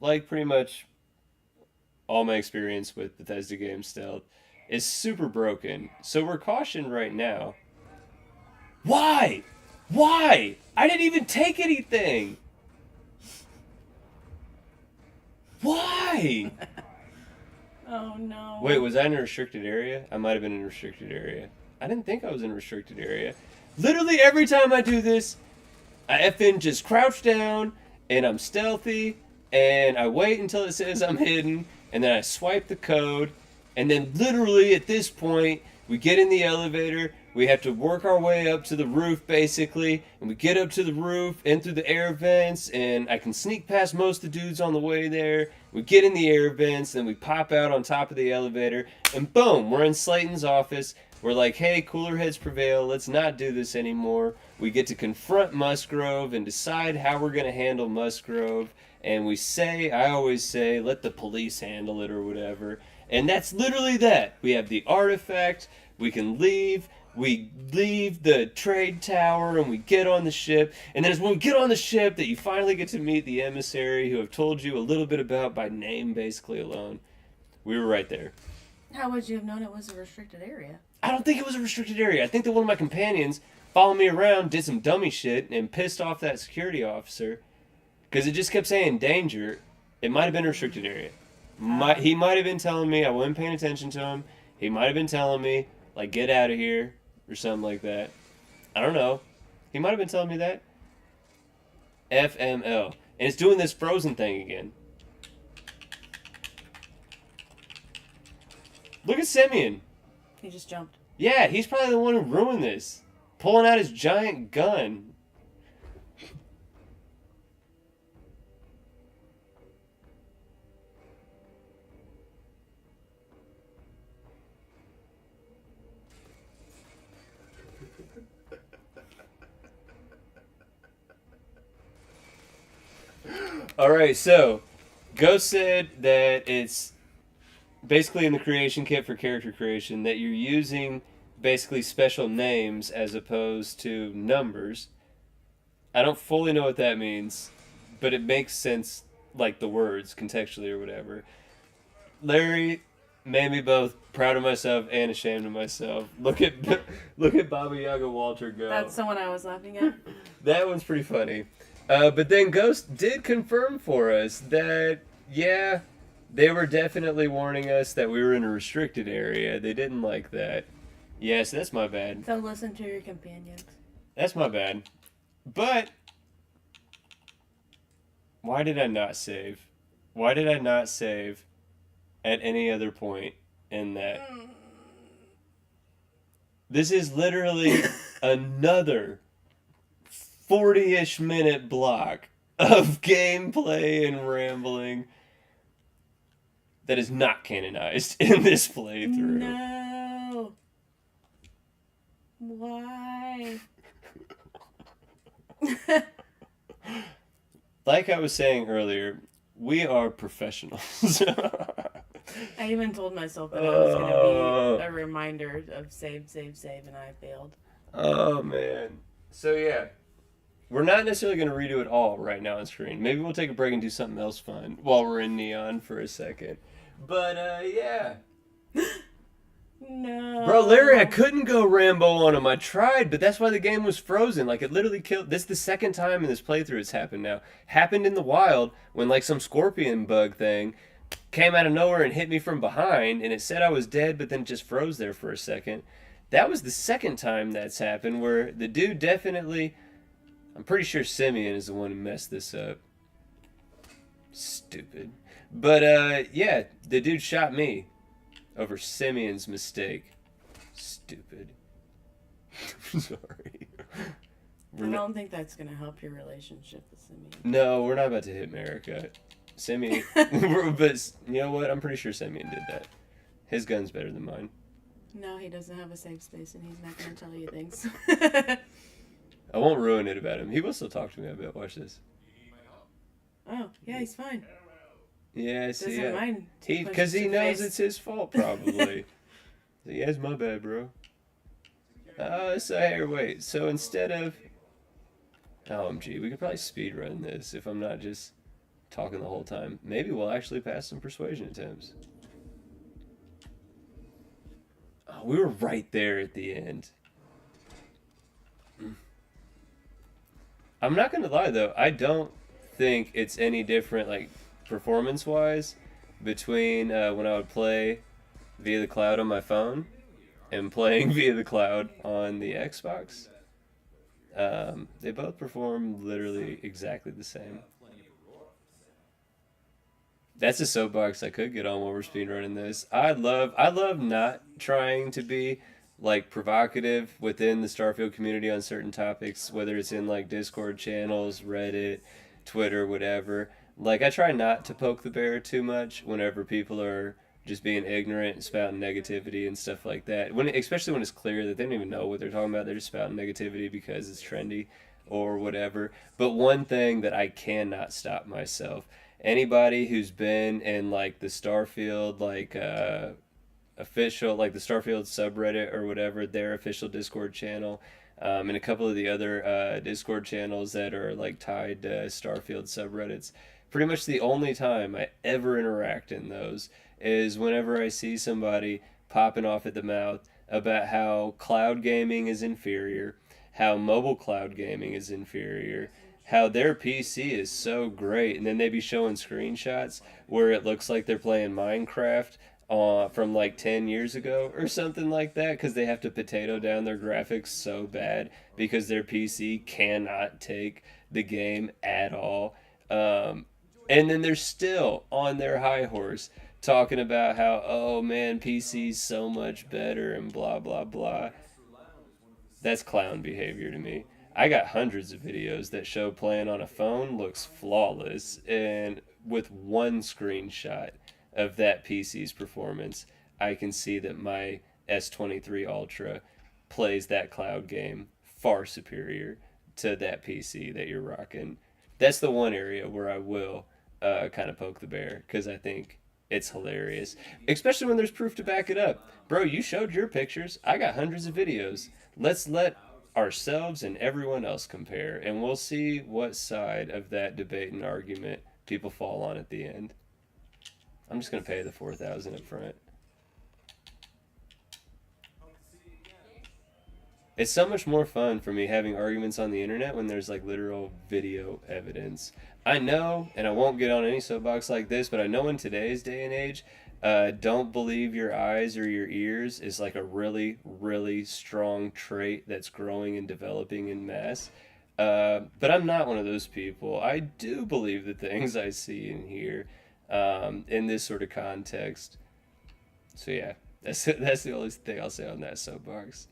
like pretty much all my experience with Bethesda game stealth, is super broken. So we're cautioned right now. Why? Why? I didn't even take anything. Why? Oh no. Wait, was I in a restricted area? I might have been in a restricted area. I didn't think I was in a restricted area. Literally every time I do this, I effing just crouch down, and I'm stealthy, and I wait until it says I'm hidden, and then I swipe the code, and then literally at this point, we get in the elevator, we have to work our way up to the roof basically, and we get up to the roof and through the air vents, and I can sneak past most of the dudes on the way there. We get in the air vents, then we pop out on top of the elevator, and boom, we're in Slayton's office. We're like, hey, cooler heads prevail, let's not do this anymore. We get to confront Musgrove and decide how we're going to handle Musgrove. And we say, I always say, let the police handle it or whatever. And that's literally that. We have the artifact, we can leave. We leave the trade tower and we get on the ship. And then it's when we get on the ship that you finally get to meet the emissary who I've told you a little bit about by name basically alone. We were right there. How would you have known it was a restricted area? I don't think it was a restricted area. I think that one of my companions followed me around, did some dummy shit, and pissed off that security officer. Because it just kept saying danger. It might have been a restricted area. He might have been telling me, I wasn't paying attention to him. He might have been telling me, like, get out of here. Or something like that. I don't know. He might have been telling me that. FML. And it's doing this frozen thing again. Look at Simeon. He just jumped. Yeah, he's probably the one who ruined this. Pulling out his giant gun. Alright, so Ghost said that it's basically in the creation kit for character creation that you're using basically special names as opposed to numbers. I don't fully know what that means, but it makes sense, like the words contextually or whatever. Larry made me both proud of myself and ashamed of myself. Look at Baba Yaga Walter go. That's the one I was laughing at. That one's pretty funny. But then Ghost did confirm for us that, yeah, they were definitely warning us that we were in a restricted area. They didn't like that. Yes, that's my bad. So listen to your companions. That's my bad. But why did I not save? Why did I not save at any other point in that? This is literally another 40-ish minute block of gameplay and rambling that is not canonized in this playthrough. No. Why? Like I was saying earlier, we are professionals. I even told myself that it was going to be a reminder of save, and I failed. Oh, man. So, yeah. We're not necessarily going to redo it all right now on screen. Maybe we'll take a break and do something else fun while we're in Neon for a second. But, yeah. No. Bro, Larry, I couldn't go Rambo on him. I tried, but that's why the game was frozen. Like, it literally killed... This is the second time in this playthrough it's happened now. Happened in the wild when, like, some scorpion bug thing came out of nowhere and hit me from behind, and it said I was dead, but then it just froze there for a second. That was the second time that's happened, where the dude definitely... I'm pretty sure Simeon is the one who messed this up. Stupid. But, yeah, the dude shot me over Simeon's mistake. Stupid. Sorry. I don't think that's going to help your relationship with Simeon. No, we're not about to hit America. Simeon. But, you know what? I'm pretty sure Simeon did that. His gun's better than mine. No, he doesn't have a safe space, and he's not going to tell you things. I won't ruin it about him. He will still talk to me a bit. Watch this. Oh, yeah, he's fine. Yeah, I see. Doesn't mind. Because he knows it's his fault, probably. Yeah, it's my bad, bro. So here, wait. So instead of... OMG, we could probably speedrun this if I'm not just talking the whole time. Maybe we'll actually pass some persuasion attempts. Oh, we were right there at the end. I'm not gonna lie though, I don't think it's any different, like performance-wise, between when I would play via the cloud on my phone and playing via the cloud on the Xbox. They both perform literally exactly the same. That's a soapbox I could get on while we're speedrunning this. I love not trying to be like provocative within the Starfield community on certain topics, whether it's in like Discord channels, Reddit, Twitter, whatever. Like I try not to poke the bear too much whenever people are just being ignorant and spouting negativity and stuff like that. Especially when it's clear that they don't even know what they're talking about. They're just spouting negativity because it's trendy or whatever. But one thing that I cannot stop myself, anybody who's been in like the Starfield official, like the Starfield subreddit or whatever, their official Discord channel, and a couple of the other Discord channels that are like tied to Starfield subreddits, pretty much the only time I ever interact in those is whenever I see somebody popping off at the mouth about how cloud gaming is inferior, how mobile cloud gaming is inferior, how their PC is so great, and then they be showing screenshots where it looks like they're playing Minecraft from like 10 years ago or something like that, because they have to potato down their graphics so bad because their PC cannot take the game at all. And then they're still on their high horse talking about how, oh man, PC's so much better and blah blah blah. That's clown behavior to me. I got hundreds of videos that show playing on a phone looks flawless, and with one screenshot of that PC's performance, I can see that my S23 Ultra plays that cloud game far superior to that PC that you're rocking. That's the one area where I will kind of poke the bear, because I think it's hilarious, especially when there's proof to back it up. Bro, you showed your pictures. I got hundreds of videos. Let's let ourselves and everyone else compare, and we'll see what side of that debate and argument people fall on at the end. I'm just gonna pay the $4,000 up front. It's so much more fun for me having arguments on the internet when there's like literal video evidence. I know, and I won't get on any soapbox like this, but I know in today's day and age, don't believe your eyes or your ears is like a really, really strong trait that's growing and developing in mass. But I'm not one of those people. I do believe the things I see and hear in this sort of context. So yeah, that's the only thing I'll say on that soapbox.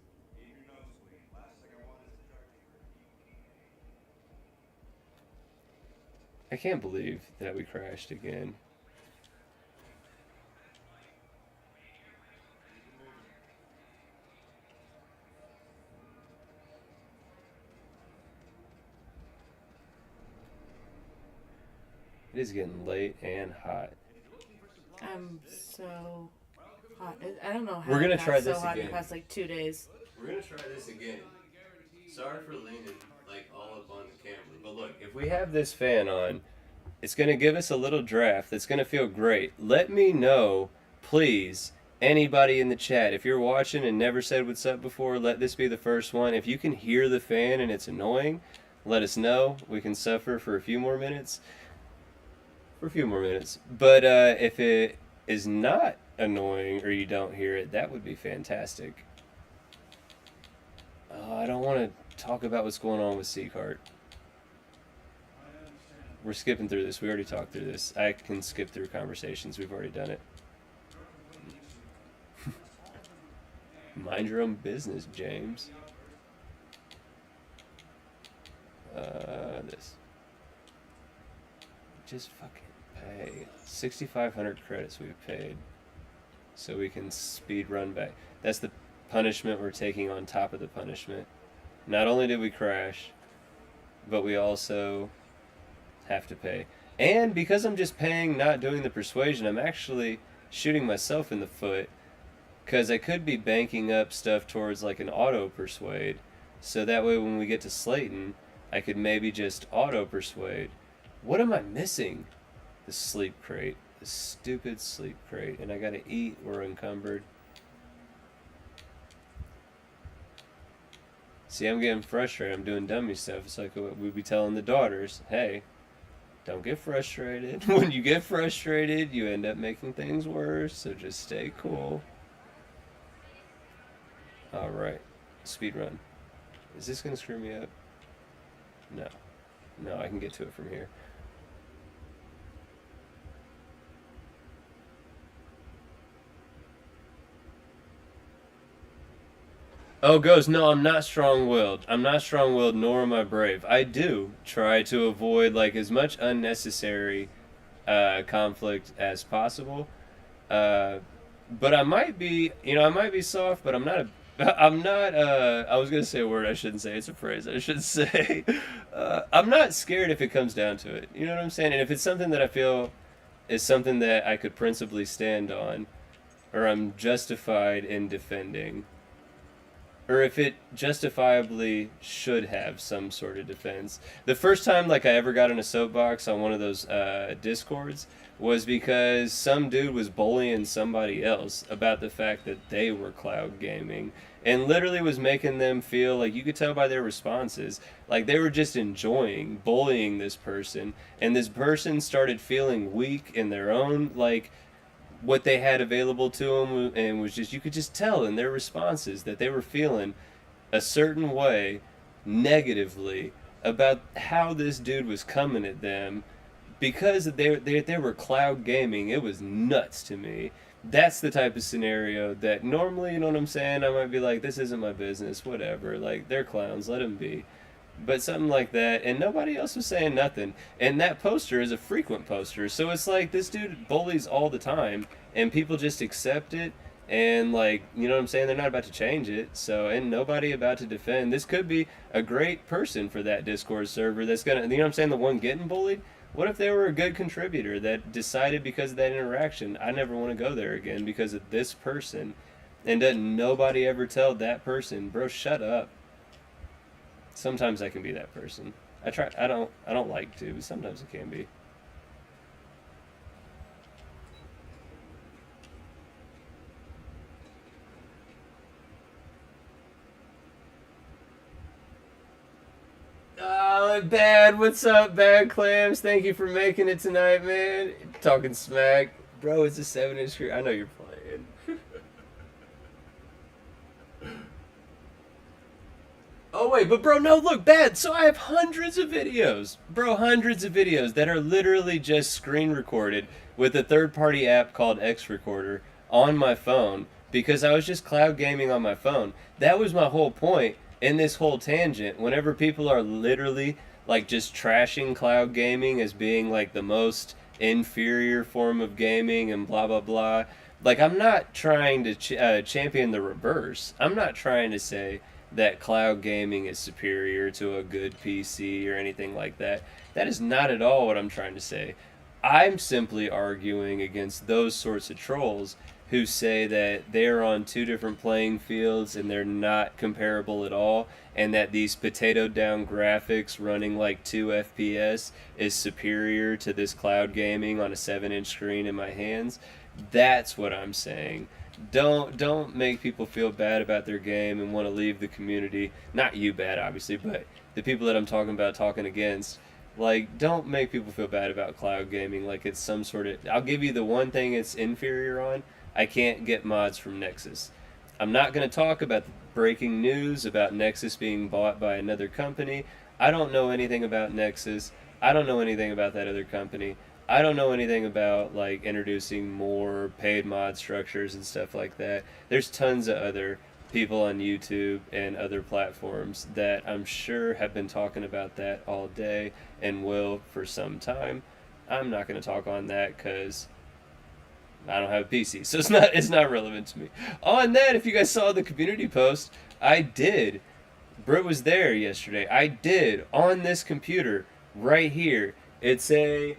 I can't believe that we crashed again. It is getting late and hot. I'm so hot. I don't know how We're gonna it got try so this hot in again. the past like 2 days. We're gonna try this again. Sorry for leaning like all up on the camera, but look, if we have this fan on, it's gonna give us a little draft that's gonna feel great. Let me know, please, anybody in the chat, if you're watching and never said what's up before, let this be the first one. If you can hear the fan and it's annoying, let us know. We can suffer for a few more minutes. But if it is not annoying or you don't hear it, that would be fantastic. I don't want to talk about what's going on with C-Cart. We're skipping through this. We already talked through this. I can skip through conversations. We've already done it. Mind your own business, James. This. Just fucking pay. 6,500 credits we've paid. So we can speed run back. That's the punishment we're taking on top of the punishment. Not only did we crash, but we also have to pay. And because I'm just paying, not doing the persuasion, I'm actually shooting myself in the foot, because I could be banking up stuff towards like an auto persuade, so that way when we get to Slayton, I could maybe just auto persuade. What am I missing? The sleep crate. The stupid sleep crate. And I gotta eat. We're encumbered. See, I'm getting frustrated. I'm doing dummy stuff. It's like we'd be telling the daughters, hey, don't get frustrated. When you get frustrated, you end up making things worse. So just stay cool. Alright. Speed run. Is this gonna screw me up? No. No, I can get to it from here. Oh, Ghost, no, I'm not strong-willed. I'm not strong-willed, nor am I brave. I do try to avoid, like, as much unnecessary conflict as possible. But I might be, I might be soft, but I'm not I was going to say a word I shouldn't say. It's a phrase I should say. I'm not scared if it comes down to it. You know what I'm saying? And if it's something that I feel is something that I could principally stand on, or I'm justified in defending, or if it justifiably should have some sort of defense. The first time like I ever got in a soapbox on one of those discords was because some dude was bullying somebody else about the fact that they were cloud gaming, and literally was making them feel like, you could tell by their responses, like they were just enjoying bullying this person, and this person started feeling weak in their own, like, what they had available to them, and was just, you could just tell in their responses that they were feeling a certain way negatively about how this dude was coming at them, because they were cloud gaming, it was nuts to me. That's the type of scenario that normally, you know what I'm saying, I might be like, this isn't my business, whatever, like, they're clowns, let them be. But something like that, and nobody else was saying nothing. And that poster is a frequent poster, so it's like, this dude bullies all the time, and people just accept it, and like, you know what I'm saying, they're not about to change it, so, and nobody about to defend. This could be a great person for that Discord server that's gonna, you know what I'm saying, the one getting bullied. What if they were a good contributor that decided because of that interaction, I never want to go there again because of this person, and doesn't nobody ever tell that person, bro, shut up. Sometimes I can be that person. I try. I don't like to, but sometimes it can be. Oh, Bad. What's up, Bad Clams? Thank you for making it tonight, man. Talking smack. Bro, it's a 7-inch screen. I know you're playing. Oh, wait, but bro, no, look, Bad. So I have hundreds of videos. Bro, hundreds of videos that are literally just screen recorded with a third-party app called X Recorder on my phone because I was just cloud gaming on my phone. That was my whole point. In this whole tangent, whenever people are literally like just trashing cloud gaming as being like the most inferior form of gaming and blah blah blah, like I'm not trying to champion the reverse. I'm not trying to say that cloud gaming is superior to a good PC or anything like that. That is not at all what I'm trying to say. I'm simply arguing against those sorts of trolls who say that they're on two different playing fields and they're not comparable at all, and that these potato down graphics running like 2 FPS is superior to this cloud gaming on a 7-inch screen in my hands. That's what I'm saying. Don't make people feel bad about their game and want to leave the community. Not you, Bad, obviously, but the people that I'm talking about, talking against. Like, don't make people feel bad about cloud gaming like it's some sort of... I'll give you the one thing it's inferior on. I can't get mods from Nexus. I'm not going to talk about the breaking news about Nexus being bought by another company. I don't know anything about Nexus. I don't know anything about that other company. I don't know anything about like introducing more paid mod structures and stuff like that. There's tons of other people on YouTube and other platforms that I'm sure have been talking about that all day and will for some time. I'm not going to talk on that because I don't have a PC, so it's not relevant to me. On that, if you guys saw the community post, I did. Britt was there yesterday. I did on this computer right here. It's a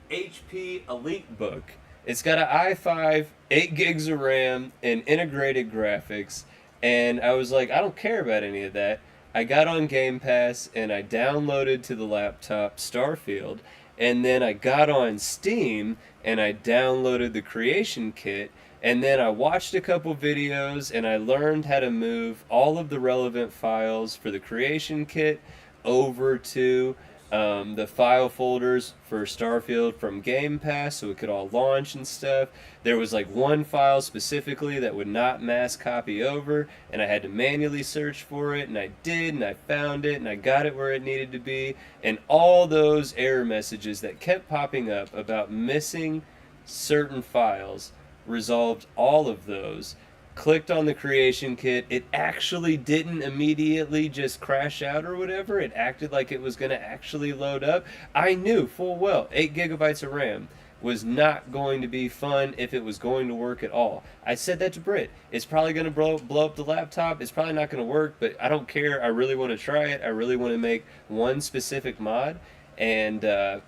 HP Elite book. It's got an i5, 8 gigs of RAM, and integrated graphics. And I was like, I don't care about any of that. I got on Game Pass and I downloaded to the laptop Starfield. And then I got on Steam and I downloaded the creation kit, and then I watched a couple videos and I learned how to move all of the relevant files for the creation kit over to the file folders for Starfield from Game Pass so it could all launch and stuff. There was like one file specifically that would not mass copy over, and I had to manually search for it, and I did, and I found it, and I got it where it needed to be, and all those error messages that kept popping up about missing certain files resolved all of those. Clicked on the creation kit, it actually didn't immediately just crash out or whatever. It acted like it was going to actually load up. I knew full well 8 gigabytes of RAM was not going to be fun if it was going to work at all. I said that to Britt. It's probably going to blow up the laptop. It's probably not going to work, but I don't care. I really want to try it. I really want to make one specific mod. And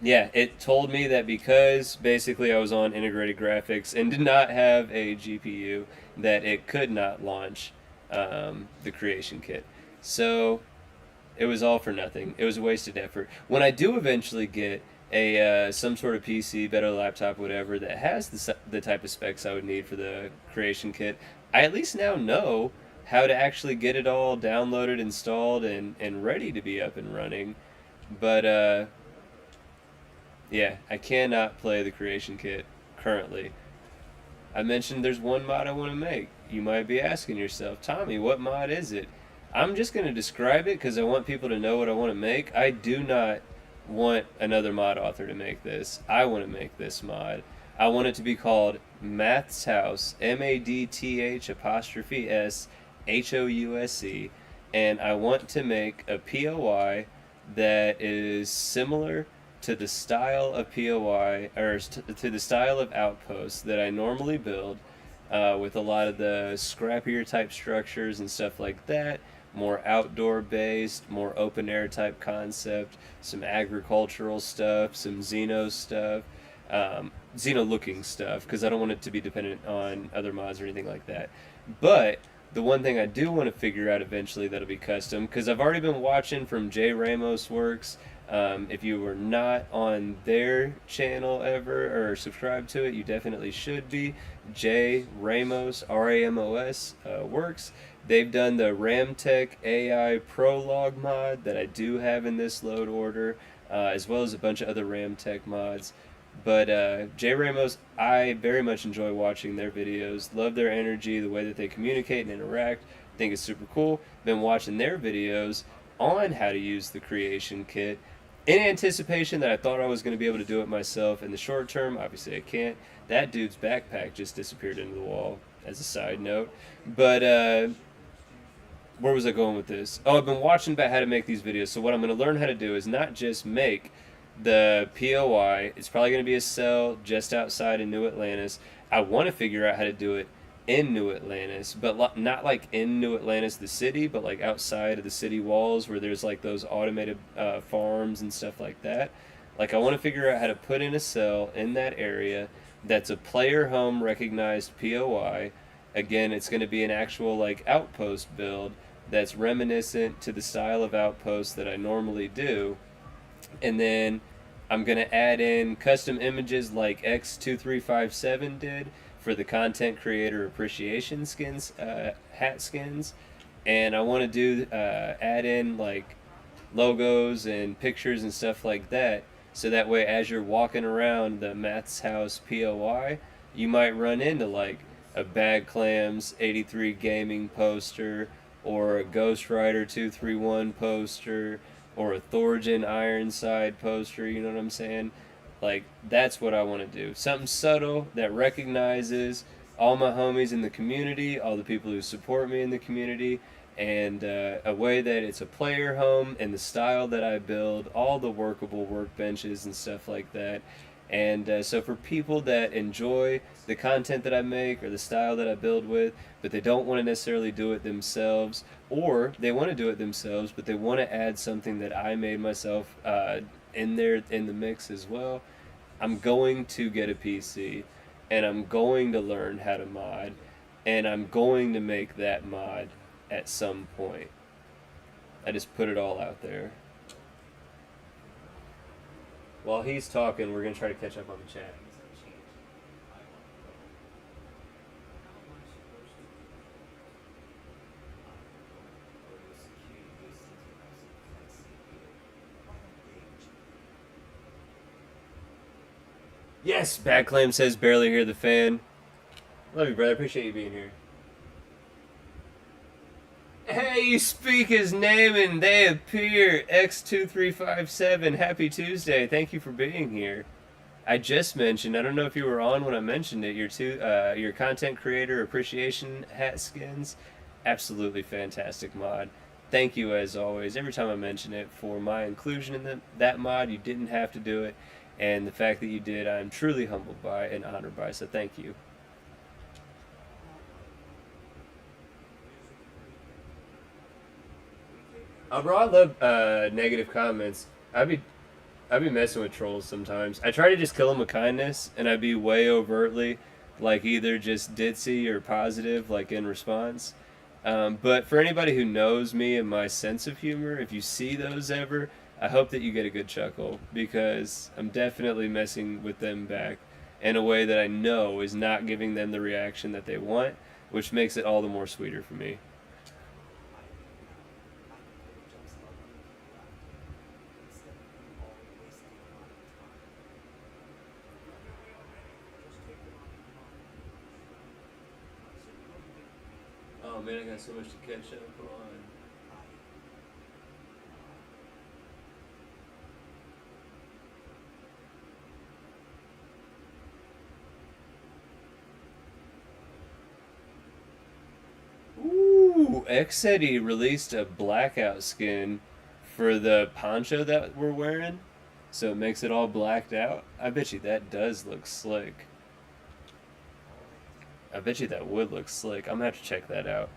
yeah, it told me that because basically I was on integrated graphics and did not have a GPU, that it could not launch the creation kit. So it was all for nothing. It was a wasted effort. When I do eventually get a some sort of PC, better laptop, whatever, that has the type of specs I would need for the creation kit, I at least now know how to actually get it all downloaded, installed, and ready to be up and running. But yeah, I cannot play the creation kit currently. I mentioned there's one mod I want to make. You might be asking yourself, Tommy, what mod is it? I'm just going to describe it because I want people to know what I want to make. I do not want another mod author to make this. I want to make this mod. I want it to be called Math's House, MADTH'S and I want to make a POI that is similar to the style of POI, or to the style of Outposts that I normally build, with a lot of the scrappier type structures and stuff like that, more outdoor based, more open air type concept, some agricultural stuff, some Xeno stuff, Xeno looking stuff, because I don't want it to be dependent on other mods or anything like that. But the one thing I do want to figure out eventually that'll be custom, because I've already been watching from Jay Ramos Works. If you were not on their channel ever or subscribed to it, you definitely should be. Jay Ramos, Ramos, Works. They've done the Ramtech AI Prologue mod that I do have in this load order, as well as a bunch of other Ramtech mods. But Jay Ramos, I very much enjoy watching their videos. Love their energy, the way that they communicate and interact. Think it's super cool. Been watching their videos on how to use the creation kit in anticipation that I thought I was going to be able to do it myself in the short term. Obviously I can't. That dude's backpack just disappeared into the wall, as a side note. But where was I going with this? Oh, I've been watching about how to make these videos. So what I'm going to learn how to do is not just make the POI. It's probably going to be a cell just outside of New Atlantis. I want to figure out how to do it in New Atlantis, but not like in New Atlantis the city, but like outside of the city walls where there's like those automated farms and stuff like that. Like I want to figure out how to put in a cell in that area that's a player home recognized POI. Again, it's going to be an actual like outpost build that's reminiscent to the style of outpost that I normally do. And then I'm going to add in custom images like X2357 did for the content creator appreciation skins, hat skins. And I want to do add in like logos and pictures and stuff like that, so that way as you're walking around the Math's House POI, you might run into like a Bag Clams 83 gaming poster, or a Ghost Rider 231 poster, or a Thorgen Ironside poster, you know what I'm saying? Like, that's what I want to do. Something subtle that recognizes all my homies in the community, all the people who support me in the community, and a way that it's a player home in the style that I build, all the workable workbenches and stuff like that. And so for people that enjoy the content that I make or the style that I build with, but they don't want to necessarily do it themselves, or they want to do it themselves, but they want to add something that I made myself in there in the mix as well, I'm going to get a PC, and I'm going to learn how to mod, and I'm going to make that mod at some point. I just put it all out there. While he's talking, we're going to try to catch up on the chat. Yes, Bad Claim says barely hear the fan. Love you, brother. Appreciate you being here. Hey, you speak his name and they appear. X2357. Happy Tuesday. Thank you for being here. I just mentioned, I don't know if you were on when I mentioned it, your content creator appreciation hat skins. Absolutely fantastic mod. Thank you as always. Every time I mention it, for my inclusion in that mod, you didn't have to do it. And the fact that you did, I'm truly humbled by and honored by, so thank you. Bro, I love negative comments. I'd be messing with trolls sometimes. I try to just kill them with kindness, and I'd be way overtly, like either just ditzy or positive, like in response. But for anybody who knows me and my sense of humor, if you see those ever, I hope that you get a good chuckle, because I'm definitely messing with them back in a way that I know is not giving them the reaction that they want, which makes it all the more sweeter for me. Oh man, I got so much to catch up on. X said he released a blackout skin for the poncho that we're wearing, so it makes it all blacked out. I bet you that does look slick. I bet you that would look slick. I'm gonna have to check that out.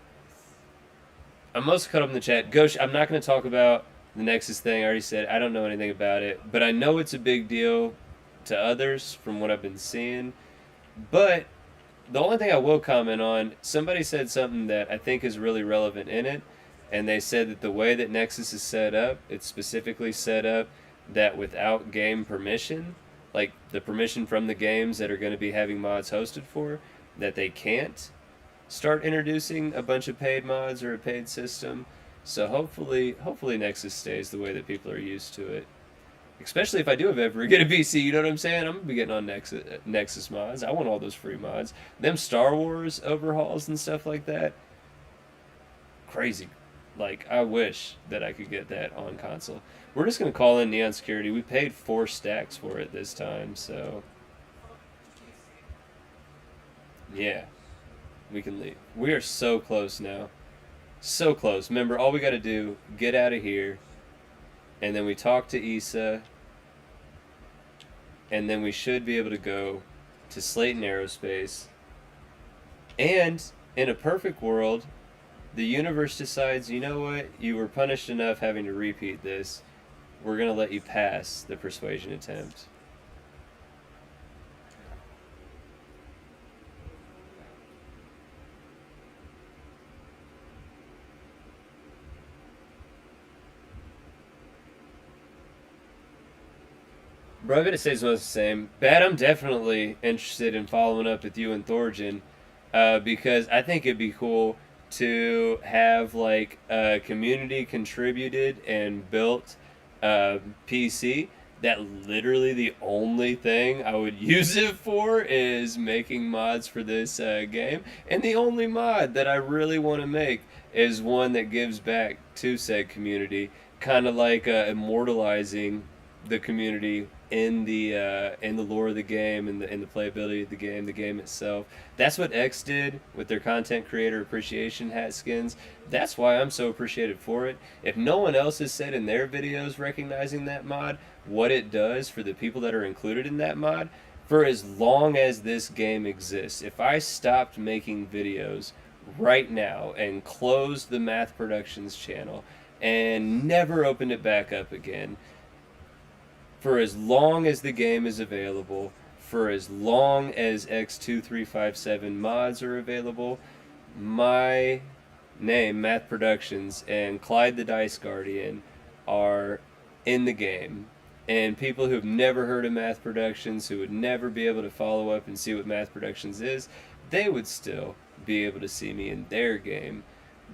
I'm most caught up in the chat. Gosh, I'm not gonna talk about the Nexus thing. I already said I don't know anything about it, but I know it's a big deal to others from what I've been seeing. But the only thing I will comment on, somebody said something that I think is really relevant in it, and they said that the way that Nexus is set up, it's specifically set up that without game permission, like the permission from the games that are going to be having mods hosted for, that they can't start introducing a bunch of paid mods or a paid system. So hopefully Nexus stays the way that people are used to it. Especially if I do ever get a PC, you know what I'm saying? I'm going to be getting on Nexus mods. I want all those free mods. Them Star Wars overhauls and stuff like that. Crazy. Like, I wish that I could get that on console. We're just going to call in Neon Security. We paid 4 stacks for it this time, so... yeah. We can leave. We are so close now. So close. Remember, all we got to do, get out of here, and then we talk to Issa, and then we should be able to go to Slayton Aerospace. And in a perfect world, the universe decides, you know what, you were punished enough having to repeat this. We're going to let you pass the persuasion attempt. Bro, I gotta say it's almost the same. Bad, I'm definitely interested in following up with you and Thorjan, because I think it'd be cool to have like a community contributed and built PC that literally the only thing I would use it for is making mods for this game. And the only mod that I really want to make is one that gives back to said community, kind of like immortalizing the community in the lore of the game and the playability of the game itself. That's what X did with their content creator appreciation hat skins. That's why I'm so appreciative for it. If no one else has said in their videos recognizing that mod what it does for the people that are included in that mod, for as long as this game exists, if I stopped making videos right now and closed the Math Productions channel and never opened it back up again, for as long as the game is available, for as long as X2357 mods are available, my name, Math Productions, and Clyde the Dice Guardian are in the game. And people who've never heard of Math Productions, who would never be able to follow up and see what Math Productions is, they would still be able to see me in their game.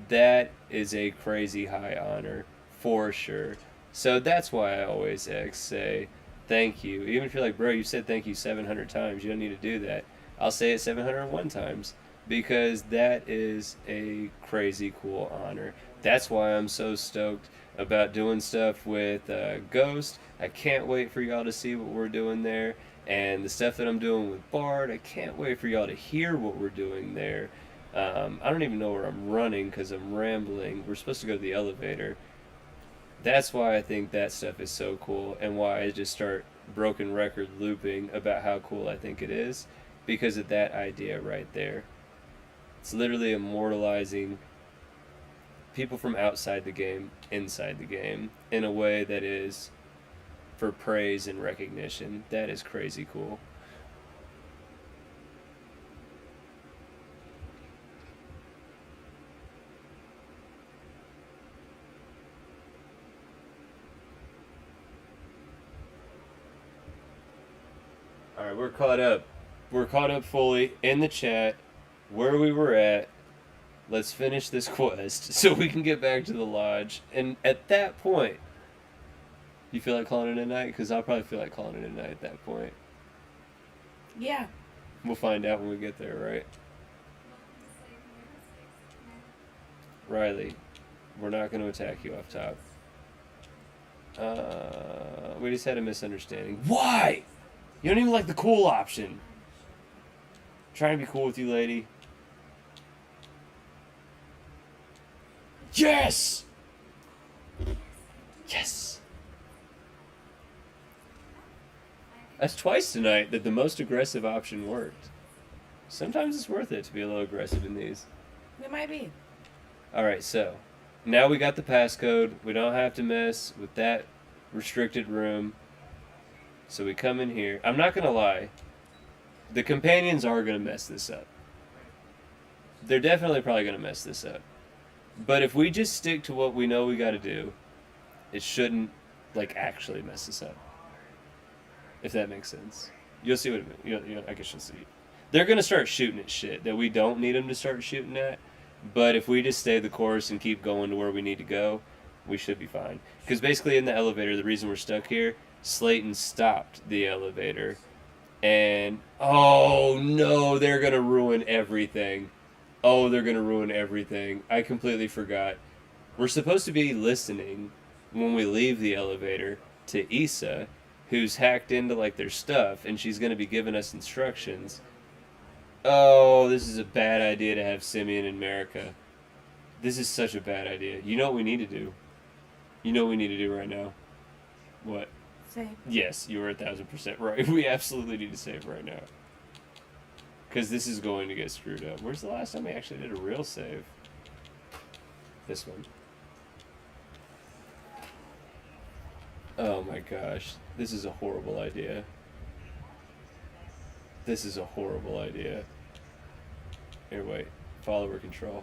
That is a crazy high honor, for sure. So that's why I always say thank you. Even if you're like, bro, you said thank you 700 times. You don't need to do that. I'll say it 701 times because that is a crazy cool honor. That's why I'm so stoked about doing stuff with Ghost. I can't wait for y'all to see what we're doing there. And the stuff that I'm doing with Bard, I can't wait for y'all to hear what we're doing there. I don't even know where I'm running because I'm rambling. We're supposed to go to the elevator. That's why I think that stuff is so cool and why I just start broken record looping about how cool I think it is because of that idea right there. It's literally immortalizing people from outside the game, inside the game, in a way that is for praise and recognition. That is crazy cool. Alright, we're caught up. We're caught up fully in the chat where we were at. Let's finish this quest so we can get back to the lodge. And at that point, you feel like calling it a night? Because I'll probably feel like calling it a night at that point. Yeah. We'll find out when we get there, right? Riley, we're not going to attack you off top. We just had a misunderstanding. Why? You don't even like the cool option. Trying to be cool with you, lady. Yes! Yes! That's twice tonight that the most aggressive option worked. Sometimes it's worth it to be a little aggressive in these. It might be. Alright, so now we got the passcode. We don't have to mess with that restricted room. So we come in here. I'm not going to lie. The companions are going to mess this up. They're definitely probably going to mess this up. But if we just stick to what we know we got to do, it shouldn't, like, actually mess us up. If that makes sense. You'll see what it means. I guess you'll see. They're going to start shooting at shit that we don't need them to start shooting at. But if we just stay the course and keep going to where we need to go, we should be fine. Because basically in the elevator, the reason we're stuck here, Slayton stopped the elevator. And, oh no, they're going to ruin everything. Oh, they're going to ruin everything. I completely forgot. We're supposed to be listening when we leave the elevator to Issa, who's hacked into like their stuff, and she's going to be giving us instructions. Oh, this is a bad idea to have Simeon in America. This is such a bad idea. You know what we need to do? You know what we need to do right now? What? Save. Yes, you were 1,000% right. We absolutely need to save right now. Because this is going to get screwed up. Where's the last time we actually did a real save? This one. Oh my gosh. This is a horrible idea. This is a horrible idea. Here, wait. Follower control.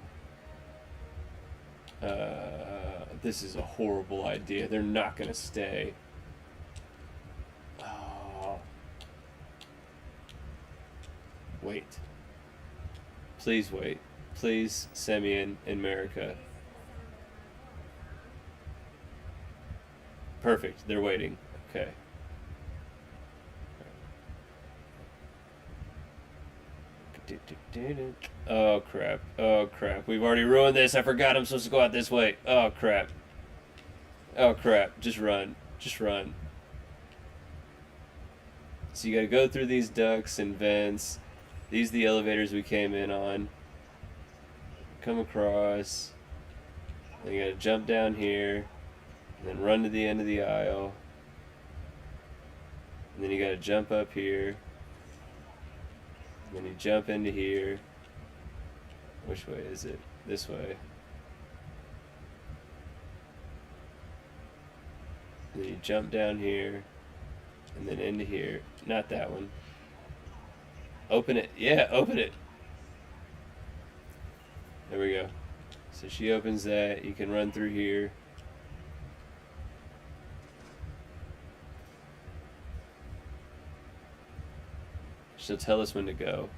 This is a horrible idea. They're not going to stay. Oh. Wait. Please wait. Please, Simeon in America. Perfect. They're waiting. Okay. Oh crap. Oh crap. We've already ruined this. I forgot I'm supposed to go out this way. Oh crap. Oh crap. Just run. Just run. So you gotta go through these ducts and vents. These are the elevators we came in on. Come across. Then you gotta jump down here. And then run to the end of the aisle. And then you gotta jump up here. And then you jump into here. Which way is it? This way. And then you jump down here. And then into here. Not that one. Open it. Yeah, open it. There we go. So she opens that. You can run through here. She'll tell us when to go.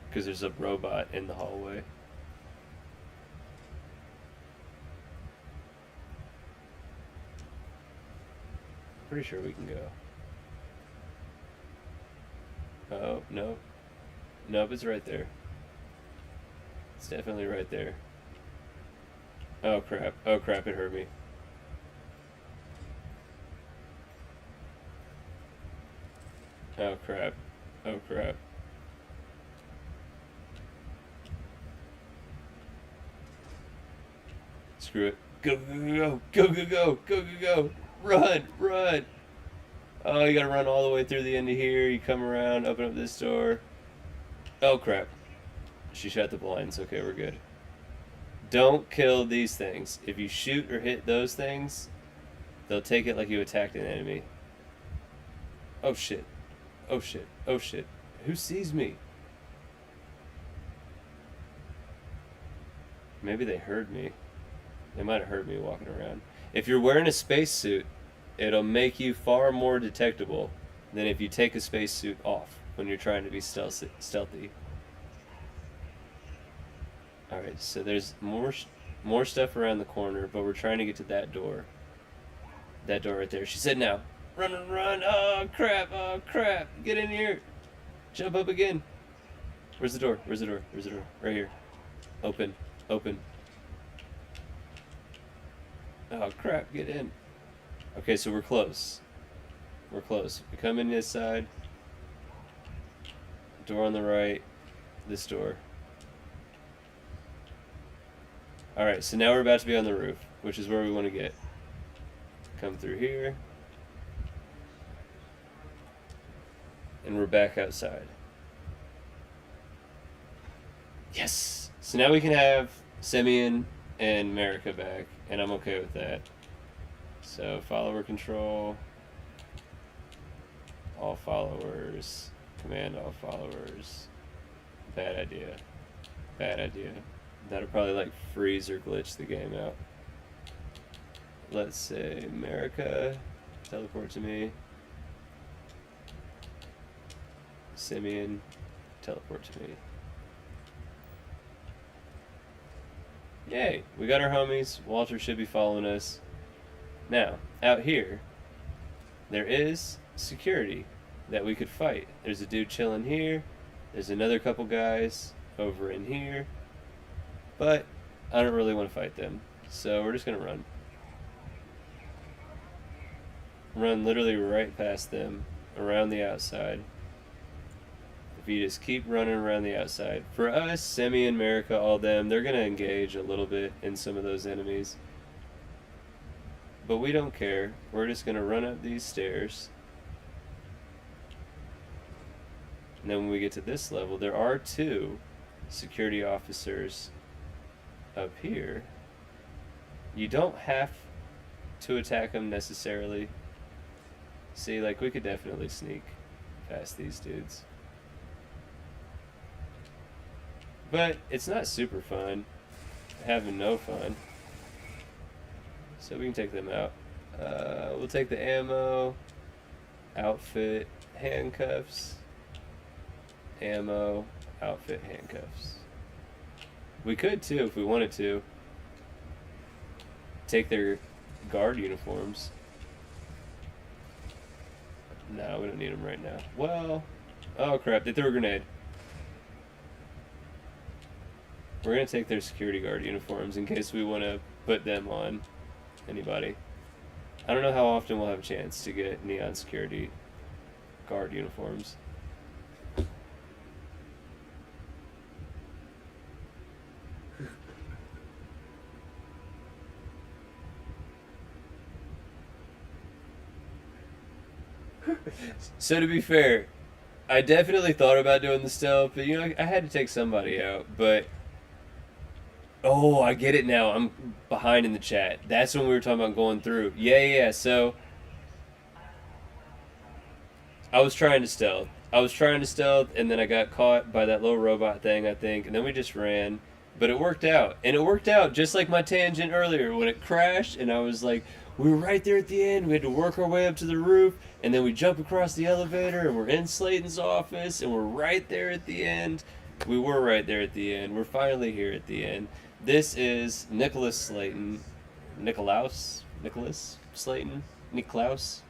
Because there's a robot in the hallway. Pretty sure we can go. Oh, no. Nope, it's right there. It's definitely right there. Oh crap. Oh crap, it hurt me. Oh crap. Oh crap. Screw it. Go, go, go, go, go, go, go, go, go. Run, run. Oh, you gotta run all the way through the end of here. You come around, open up this door. Oh crap. She shut the blinds. Okay, we're good. Don't kill these things. If you shoot or hit those things, they'll take it like you attacked an enemy. Oh shit. Oh shit. Oh shit. Who sees me? Maybe they heard me. They might have heard me walking around. If you're wearing a spacesuit, it'll make you far more detectable than if you take a spacesuit off when you're trying to be stealthy. Alright, so there's more stuff around the corner, but we're trying to get to that door. That door right there. She said now. Run, run, run. Oh, crap. Oh, crap. Get in here. Jump up again. Where's the door? Where's the door? Where's the door? Right here. Open. Open. Oh, crap. Get in. Okay, so we're close. We're close. We come in this side. Door on the right. This door. Alright, so now we're about to be on the roof, which is where we want to get. Come through here. And we're back outside. Yes! So now we can have Simeon and America back, and I'm okay with that. So follower control, all followers, command all followers. Bad idea. Bad idea. That'll probably like freeze or glitch the game out. Let's say America, teleport to me. Simeon, teleport to me. Yay, we got our homies. Walter should be following us. Now, out here, there is security that we could fight. There's a dude chilling here. There's another couple guys over in here. But I don't really want to fight them. So we're just going to run. Run literally right past them, around the outside. If you just keep running around the outside. For us, Semi and America, all them, they're going to engage a little bit in some of those enemies. But we don't care. We're just going to run up these stairs. And then when we get to this level, there are 2 security officers up here. You don't have to attack them necessarily. See, like, we could definitely sneak past these dudes. But it's not super fun. Having no fun. So we can take them out. We'll take the ammo, outfit, handcuffs, ammo, outfit, handcuffs. We could too if we wanted to. Take their guard uniforms. No, we don't need them right now. Well, oh crap, they threw a grenade. We're going to take their security guard uniforms in case we want to put them on anybody. I don't know how often we'll have a chance to get neon security guard uniforms. So to be fair, I definitely thought about doing the stealth, but you know, I had to take somebody out, but oh, I get it now. I'm behind in the chat. That's when we were talking about going through. Yeah. So I was trying to stealth. And then I got caught by that little robot thing, I think, and then we just ran. But it worked out. And it worked out just like my tangent earlier when it crashed, and I was like, we were right there at the end. We had to work our way up to the roof, and then we jump across the elevator, and we're in Slayton's office, and we're right there at the end. We were right there at the end. We're finally here at the end. This is Nicholas Slayton. Nicholas Slayton? Niklaus?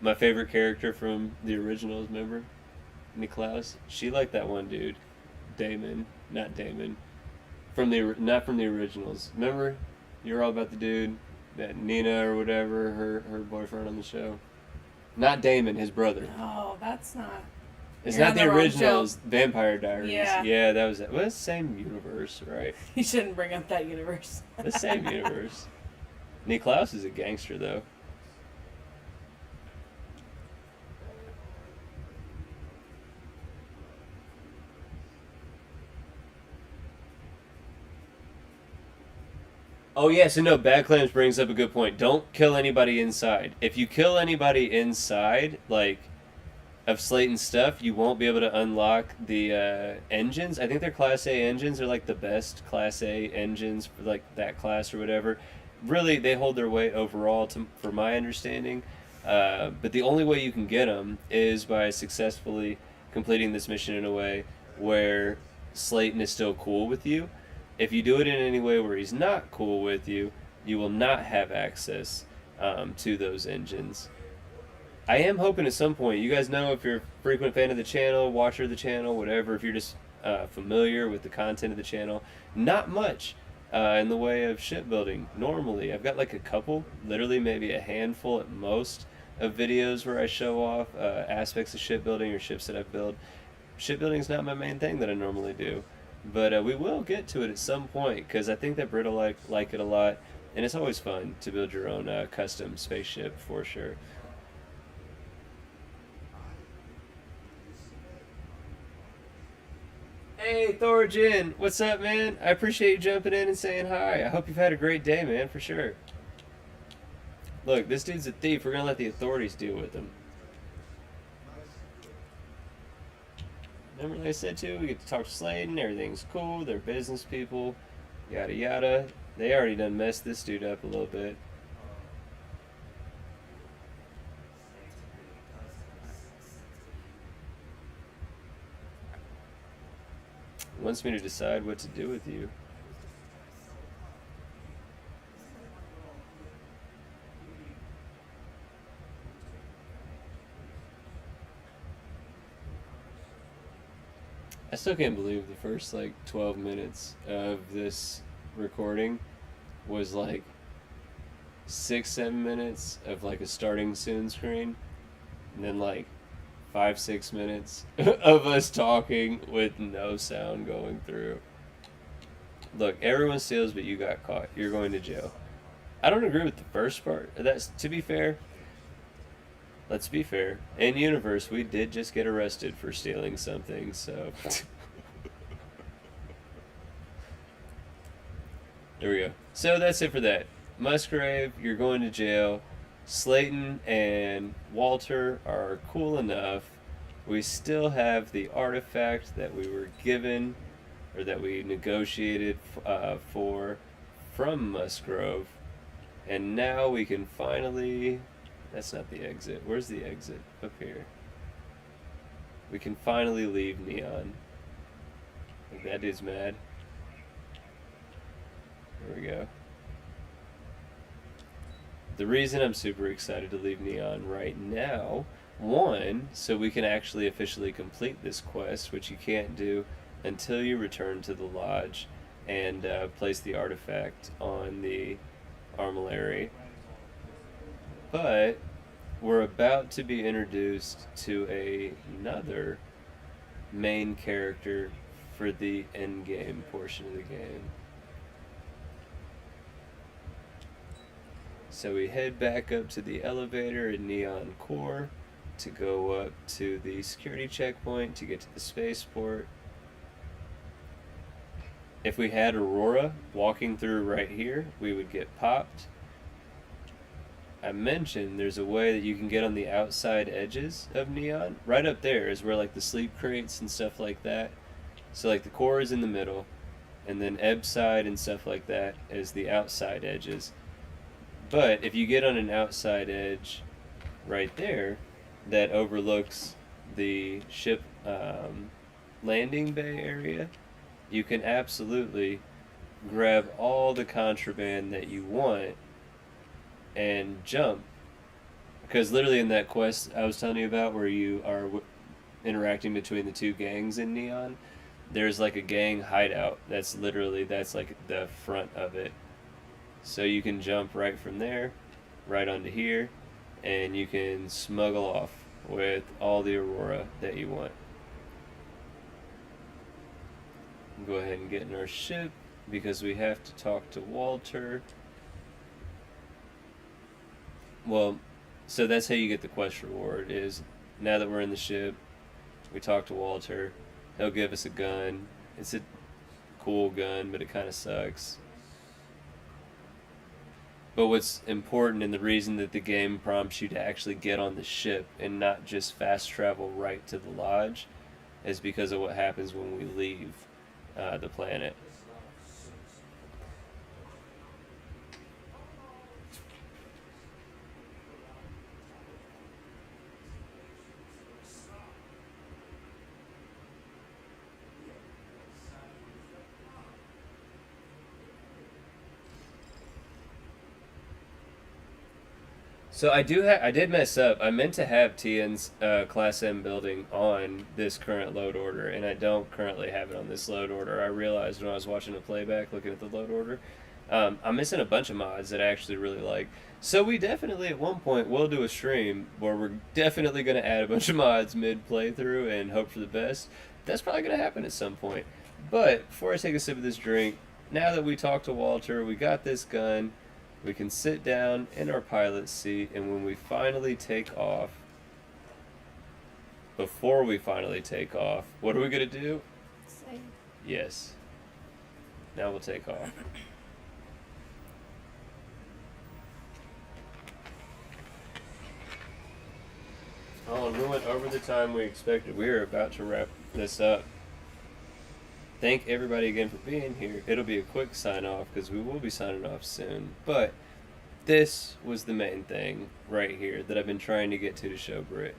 My favorite character from the originals, remember? Niklaus. She liked that one dude. Damon. Not Damon. Not from the originals. Remember? You were all about the dude. That Nina or whatever, her boyfriend on the show. Not Damon, his brother. No, that's not. It's You're not on the the wrong originals, show. Vampire Diaries. Yeah. That was it. Well, it's the same universe, right? You shouldn't bring up that universe. The same universe. Niklaus is a gangster, though. Oh yeah, so no, Bad Clams brings up a good point. Don't kill anybody inside. If you kill anybody inside, like, of Slayton's stuff, you won't be able to unlock the engines. I think they're Class A engines. They're like the best Class A engines for like that class or whatever. Really, they hold their weight overall, for my understanding. But the only way you can get them is by successfully completing this mission in a way where Slayton is still cool with you. If you do it in any way where he's not cool with you, you will not have access to those engines. I am hoping at some point, you guys know if you're a frequent fan of the channel, watcher of the channel, whatever, if you're just familiar with the content of the channel, not much in the way of shipbuilding. Normally, I've got like a couple, literally maybe a handful at most, of videos where I show off aspects of shipbuilding or ships that I've built. Shipbuilding is not my main thing that I normally do. But we will get to it at some point because I think that Brit will like it a lot, and it's always fun to build your own custom spaceship for sure. Hey Thorjin, what's up, man? I appreciate you jumping in and saying hi. I hope you've had a great day, man, for sure. Look, this dude's a thief. We're gonna let the authorities deal with him. Remember, like I said too, we get to talk to Sladen. Everything's cool. They're business people, yada yada. They already done messed this dude up a little bit. Wants me to decide what to do with you. I still can't believe the first like 12 minutes of this recording was like 6-7 minutes of like a starting soon screen, and then like 5-6 minutes of us talking with no sound going through. Look, everyone steals, but you got caught. You're going to jail. I don't agree with the first part. That's, to be fair, let's be fair. In universe, we did just get arrested for stealing something, so there we go. So that's it for that. Musgrave, you're going to jail. Slayton and Walter are cool enough. We still have the artifact that we were given, or that we negotiated for from Musgrove. And now we can finally... That's not the exit. Where's the exit? Up here. We can finally leave Neon. Like, that dude's mad. There we go. The reason I'm super excited to leave Neon right now, one, so we can actually officially complete this quest, which you can't do until you return to the lodge and place the artifact on the armillary. But we're about to be introduced to another main character for the end game portion of the game. So we head back up to the elevator in Neon Core to go up to the security checkpoint to get to the spaceport. If we had Aurora walking through right here, we would get popped. I mentioned there's a way that you can get on the outside edges of Neon. Right up there is where like the sleep crates and stuff like that. So like the core is in the middle, and then Ebside and stuff like that is the outside edges. But if you get on an outside edge right there that overlooks the ship landing bay area, you can absolutely grab all the contraband that you want and jump. Because literally in that quest I was telling you about where you are interacting between the two gangs in Neon, there's like a gang hideout that's like the front of it. So you can jump right from there, right onto here, and you can smuggle off with all the Aurora that you want. Go ahead and get in our ship because we have to talk to Walter. Well, so that's how you get the quest reward, is now that we're in the ship, we talk to Walter. He'll give us a gun. It's a cool gun, but it kind of sucks. But what's important, and the reason that the game prompts you to actually get on the ship and not just fast travel right to the lodge, is because of what happens when we leave the planet. So I did mess up. I meant to have Tian's Class M building on this current load order, and I don't currently have it on this load order. I realized when I was watching the playback, looking at the load order, I'm missing a bunch of mods that I actually really like. So we definitely at one point will do a stream where we're definitely going to add a bunch of mods mid playthrough and hope for the best. That's probably going to happen at some point. But before I take a sip of this drink, now that we talked to Walter, we got this gun, we can sit down in our pilot seat, and when we finally take off, before we finally take off, what are we going to do? Say. Yes. Now we'll take off. Oh, and we went over the time we expected. We are about to wrap this up. Thank everybody again for being here. It'll be a quick sign off because we will be signing off soon. But this was the main thing right here that I've been trying to get to show Britt.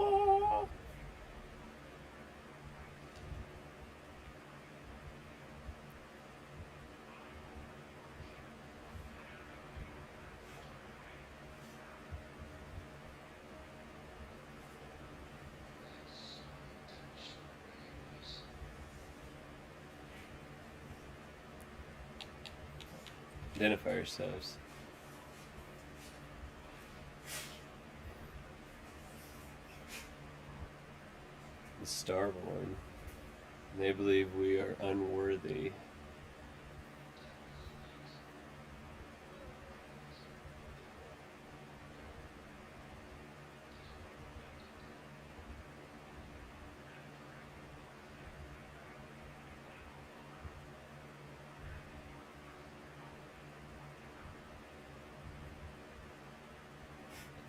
Oh. Identify yourselves. The Starborn. They believe we are unworthy.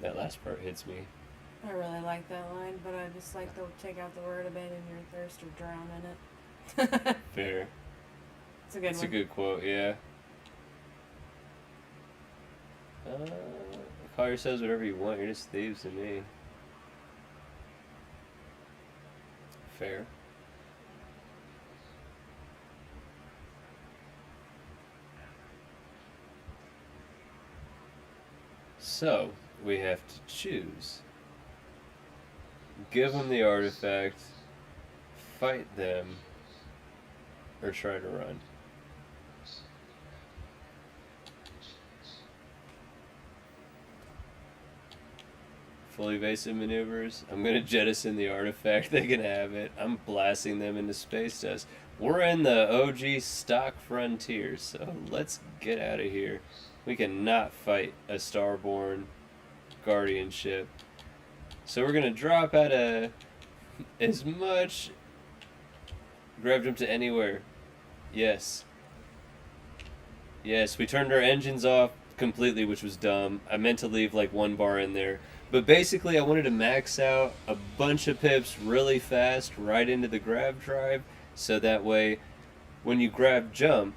That last part hits me. I really like that line, but I just like to take out the word abandon your thirst or drown in it. Fair. It's a good It's one. a good quote, yeah. Call yourselves whatever you want, you're just thieves to me. Fair. So, we have to choose. Give them the artifact, fight them, or try to run. Fully evasive maneuvers. I'm gonna jettison the artifact. They can have it. I'm blasting them into space dust. We're in the OG stock frontier, so let's get out of here. We cannot fight a Starborn guardianship. So we're gonna drop out of as much. Grav jump to anywhere. Yes. Yes, we turned our engines off completely, which was dumb. I meant to leave like one bar in there. But basically I wanted to max out a bunch of pips really fast right into the grav drive, so that way when you grav jump,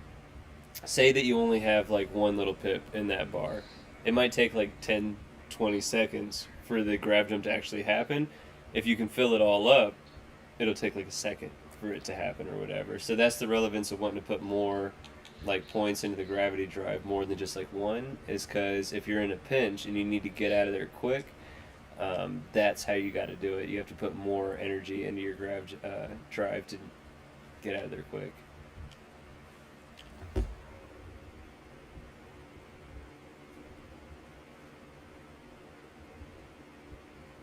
say that you only have like one little pip in that bar. It might take like 10, 20 seconds for the grav jump to actually happen. If you can fill it all up, it'll take like a second for it to happen or whatever. So that's the relevance of wanting to put more like points into the gravity drive more than just like one, is because if you're in a pinch and you need to get out of there quick, that's how you got to do it. You have to put more energy into your grav drive to get out of there quick.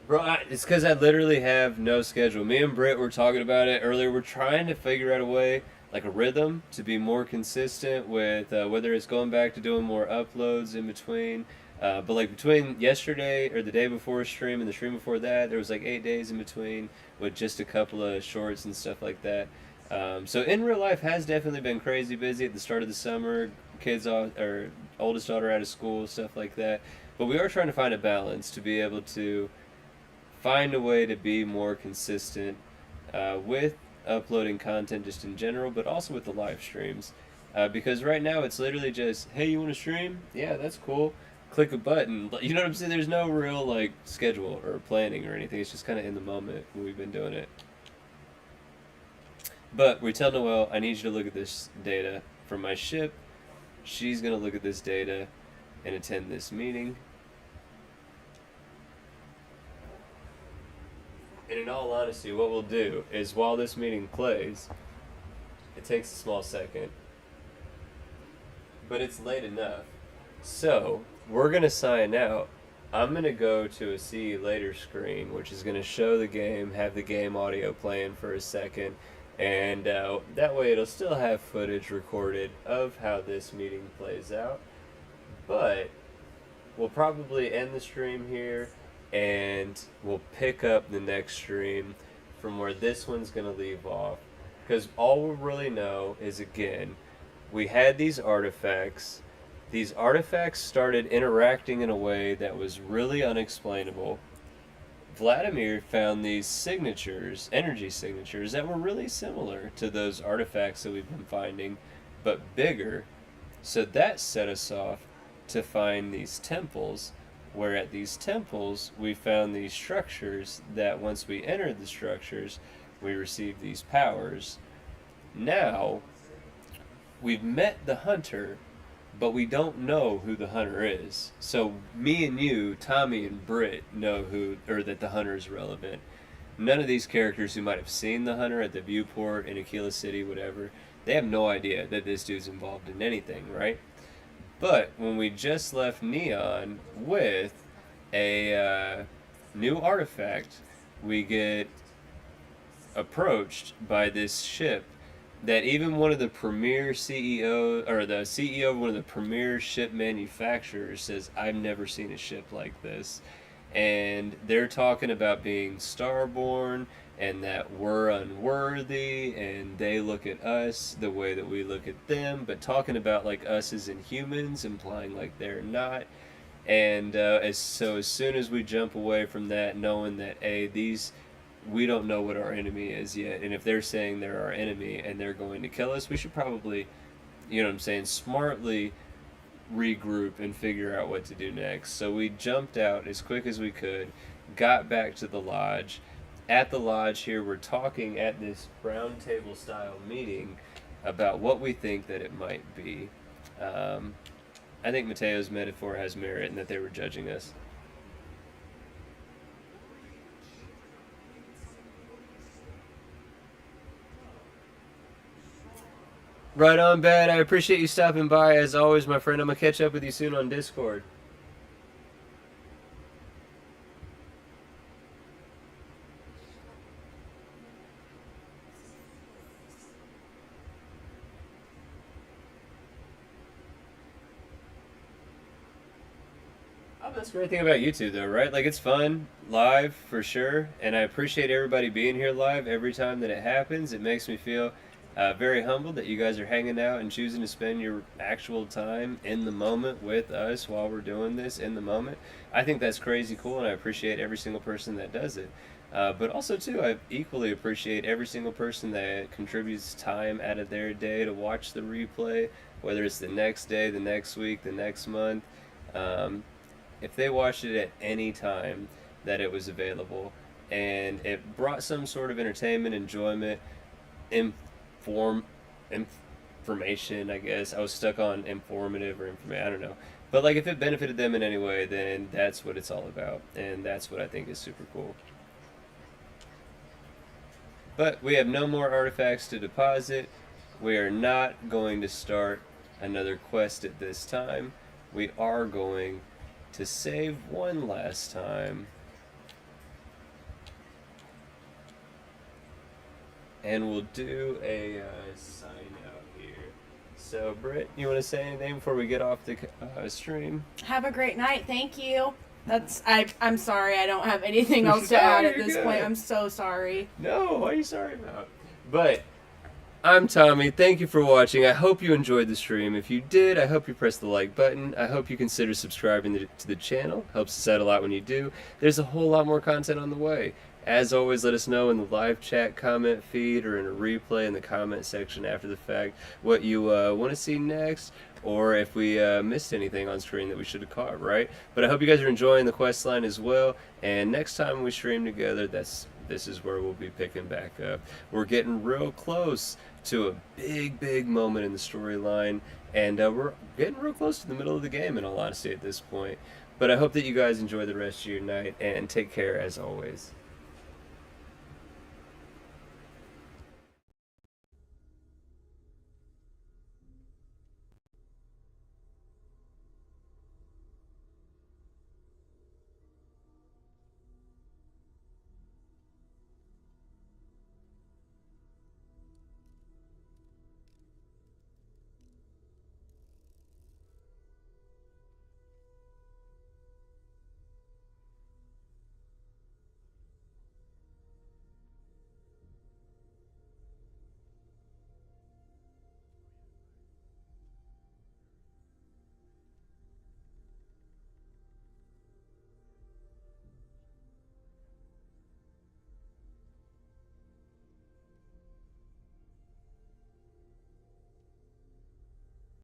Bro, it's because I literally have no schedule. Me and Britt were talking about it earlier. We're trying to figure out a way, like a rhythm, to be more consistent with whether it's going back to doing more uploads in between. But like between yesterday or the day before stream and the stream before that, there was like 8 days in between with just a couple of shorts and stuff like that. So in real life has definitely been crazy busy at the start of the summer. Kids off, or oldest daughter out of school, stuff like that. But we are trying to find a balance to be able to find a way to be more consistent with uploading content just in general, but also with the live streams. Because right now it's literally just, hey, you want to stream? Yeah, that's cool. Click a button. You know what I'm saying? There's no real like schedule or planning or anything. It's just kind of in the moment when we've been doing it. But we tell Noelle, I need you to look at this data from my ship. She's going to look at this data and attend this meeting. And in all honesty, what we'll do is while this meeting plays, it takes a small second, but it's late enough. So we're going to sign out. I'm going to go to a see you later screen, which is going to show the game, have the game audio playing for a second, And that way it'll still have footage recorded of how this meeting plays out. But we'll probably end the stream here, and we'll pick up the next stream from where this one's going to leave off. Because all we really know is, again, we had these artifacts. These artifacts started interacting in a way that was really unexplainable. Vladimir found these signatures, energy signatures, that were really similar to those artifacts that we've been finding, but bigger. So that set us off to find these temples, where at these temples we found these structures that once we entered the structures, we received these powers. Now, we've met the hunter, but we don't know who the hunter is. So me and you, Tommy and Britt, know that the hunter is relevant. None of these characters who might have seen the hunter at the viewport in Aquila City, whatever, they have no idea that this dude's involved in anything, right? But when we just left Neon with a new artifact, we get approached by this ship that even one of the premier CEO, or the CEO of one of the premier ship manufacturers, says, I've never seen a ship like this. And they're talking about being starborn and that we're unworthy, and they look at us the way that we look at them, but talking about like us as inhumans, implying like they're not. And as soon as we jump away from that, knowing that we don't know what our enemy is yet, and if they're saying they're our enemy and they're going to kill us, we should probably, smartly regroup and figure out what to do next. So we jumped out as quick as we could, got back to the lodge. At the lodge here, we're talking at this round table style meeting about what we think that it might be. I think Mateo's metaphor has merit in that they were judging us. Right on, Bad. I appreciate you stopping by. As always, my friend, I'm going to catch up with you soon on Discord. Oh, that's the great thing about YouTube, though, right? Like, it's fun, live, for sure, and I appreciate everybody being here live every time that it happens. It makes me feel very humbled that you guys are hanging out and choosing to spend your actual time in the moment with us while we're doing this in the moment. I think that's crazy cool, and I appreciate every single person that does it. But also, too, I equally appreciate every single person that contributes time out of their day to watch the replay, whether it's the next day, the next week, the next month. If they watched it at any time that it was available, and it brought some sort of entertainment, enjoyment, information, I guess. I was stuck on informative or information, I don't know. But like, if it benefited them in any way, then that's what it's all about, and that's what I think is super cool. But we have no more artifacts to deposit. We are not going to start another quest at this time. We are going to save one last time. And we'll do a sign out here. So, Britt, you want to say anything before we get off the stream? Have a great night. Thank you. I'm sorry. I don't have anything else to add at this point. I'm so sorry. No, what are you sorry about? But I'm Tommy. Thank you for watching. I hope you enjoyed the stream. If you did, I hope you press the like button. I hope you consider subscribing to the channel. Helps us out a lot when you do. There's a whole lot more content on the way. As always, let us know in the live chat comment feed or in a replay in the comment section after the fact what you want to see next, or if we missed anything on screen that we should have caught, right? But I hope you guys are enjoying the quest line as well, and next time we stream together, this is where we'll be picking back up. We're getting real close to a big moment in the storyline, and we're getting real close to the middle of the game, in all honesty, at this point. But I hope that you guys enjoy the rest of your night, and take care as always.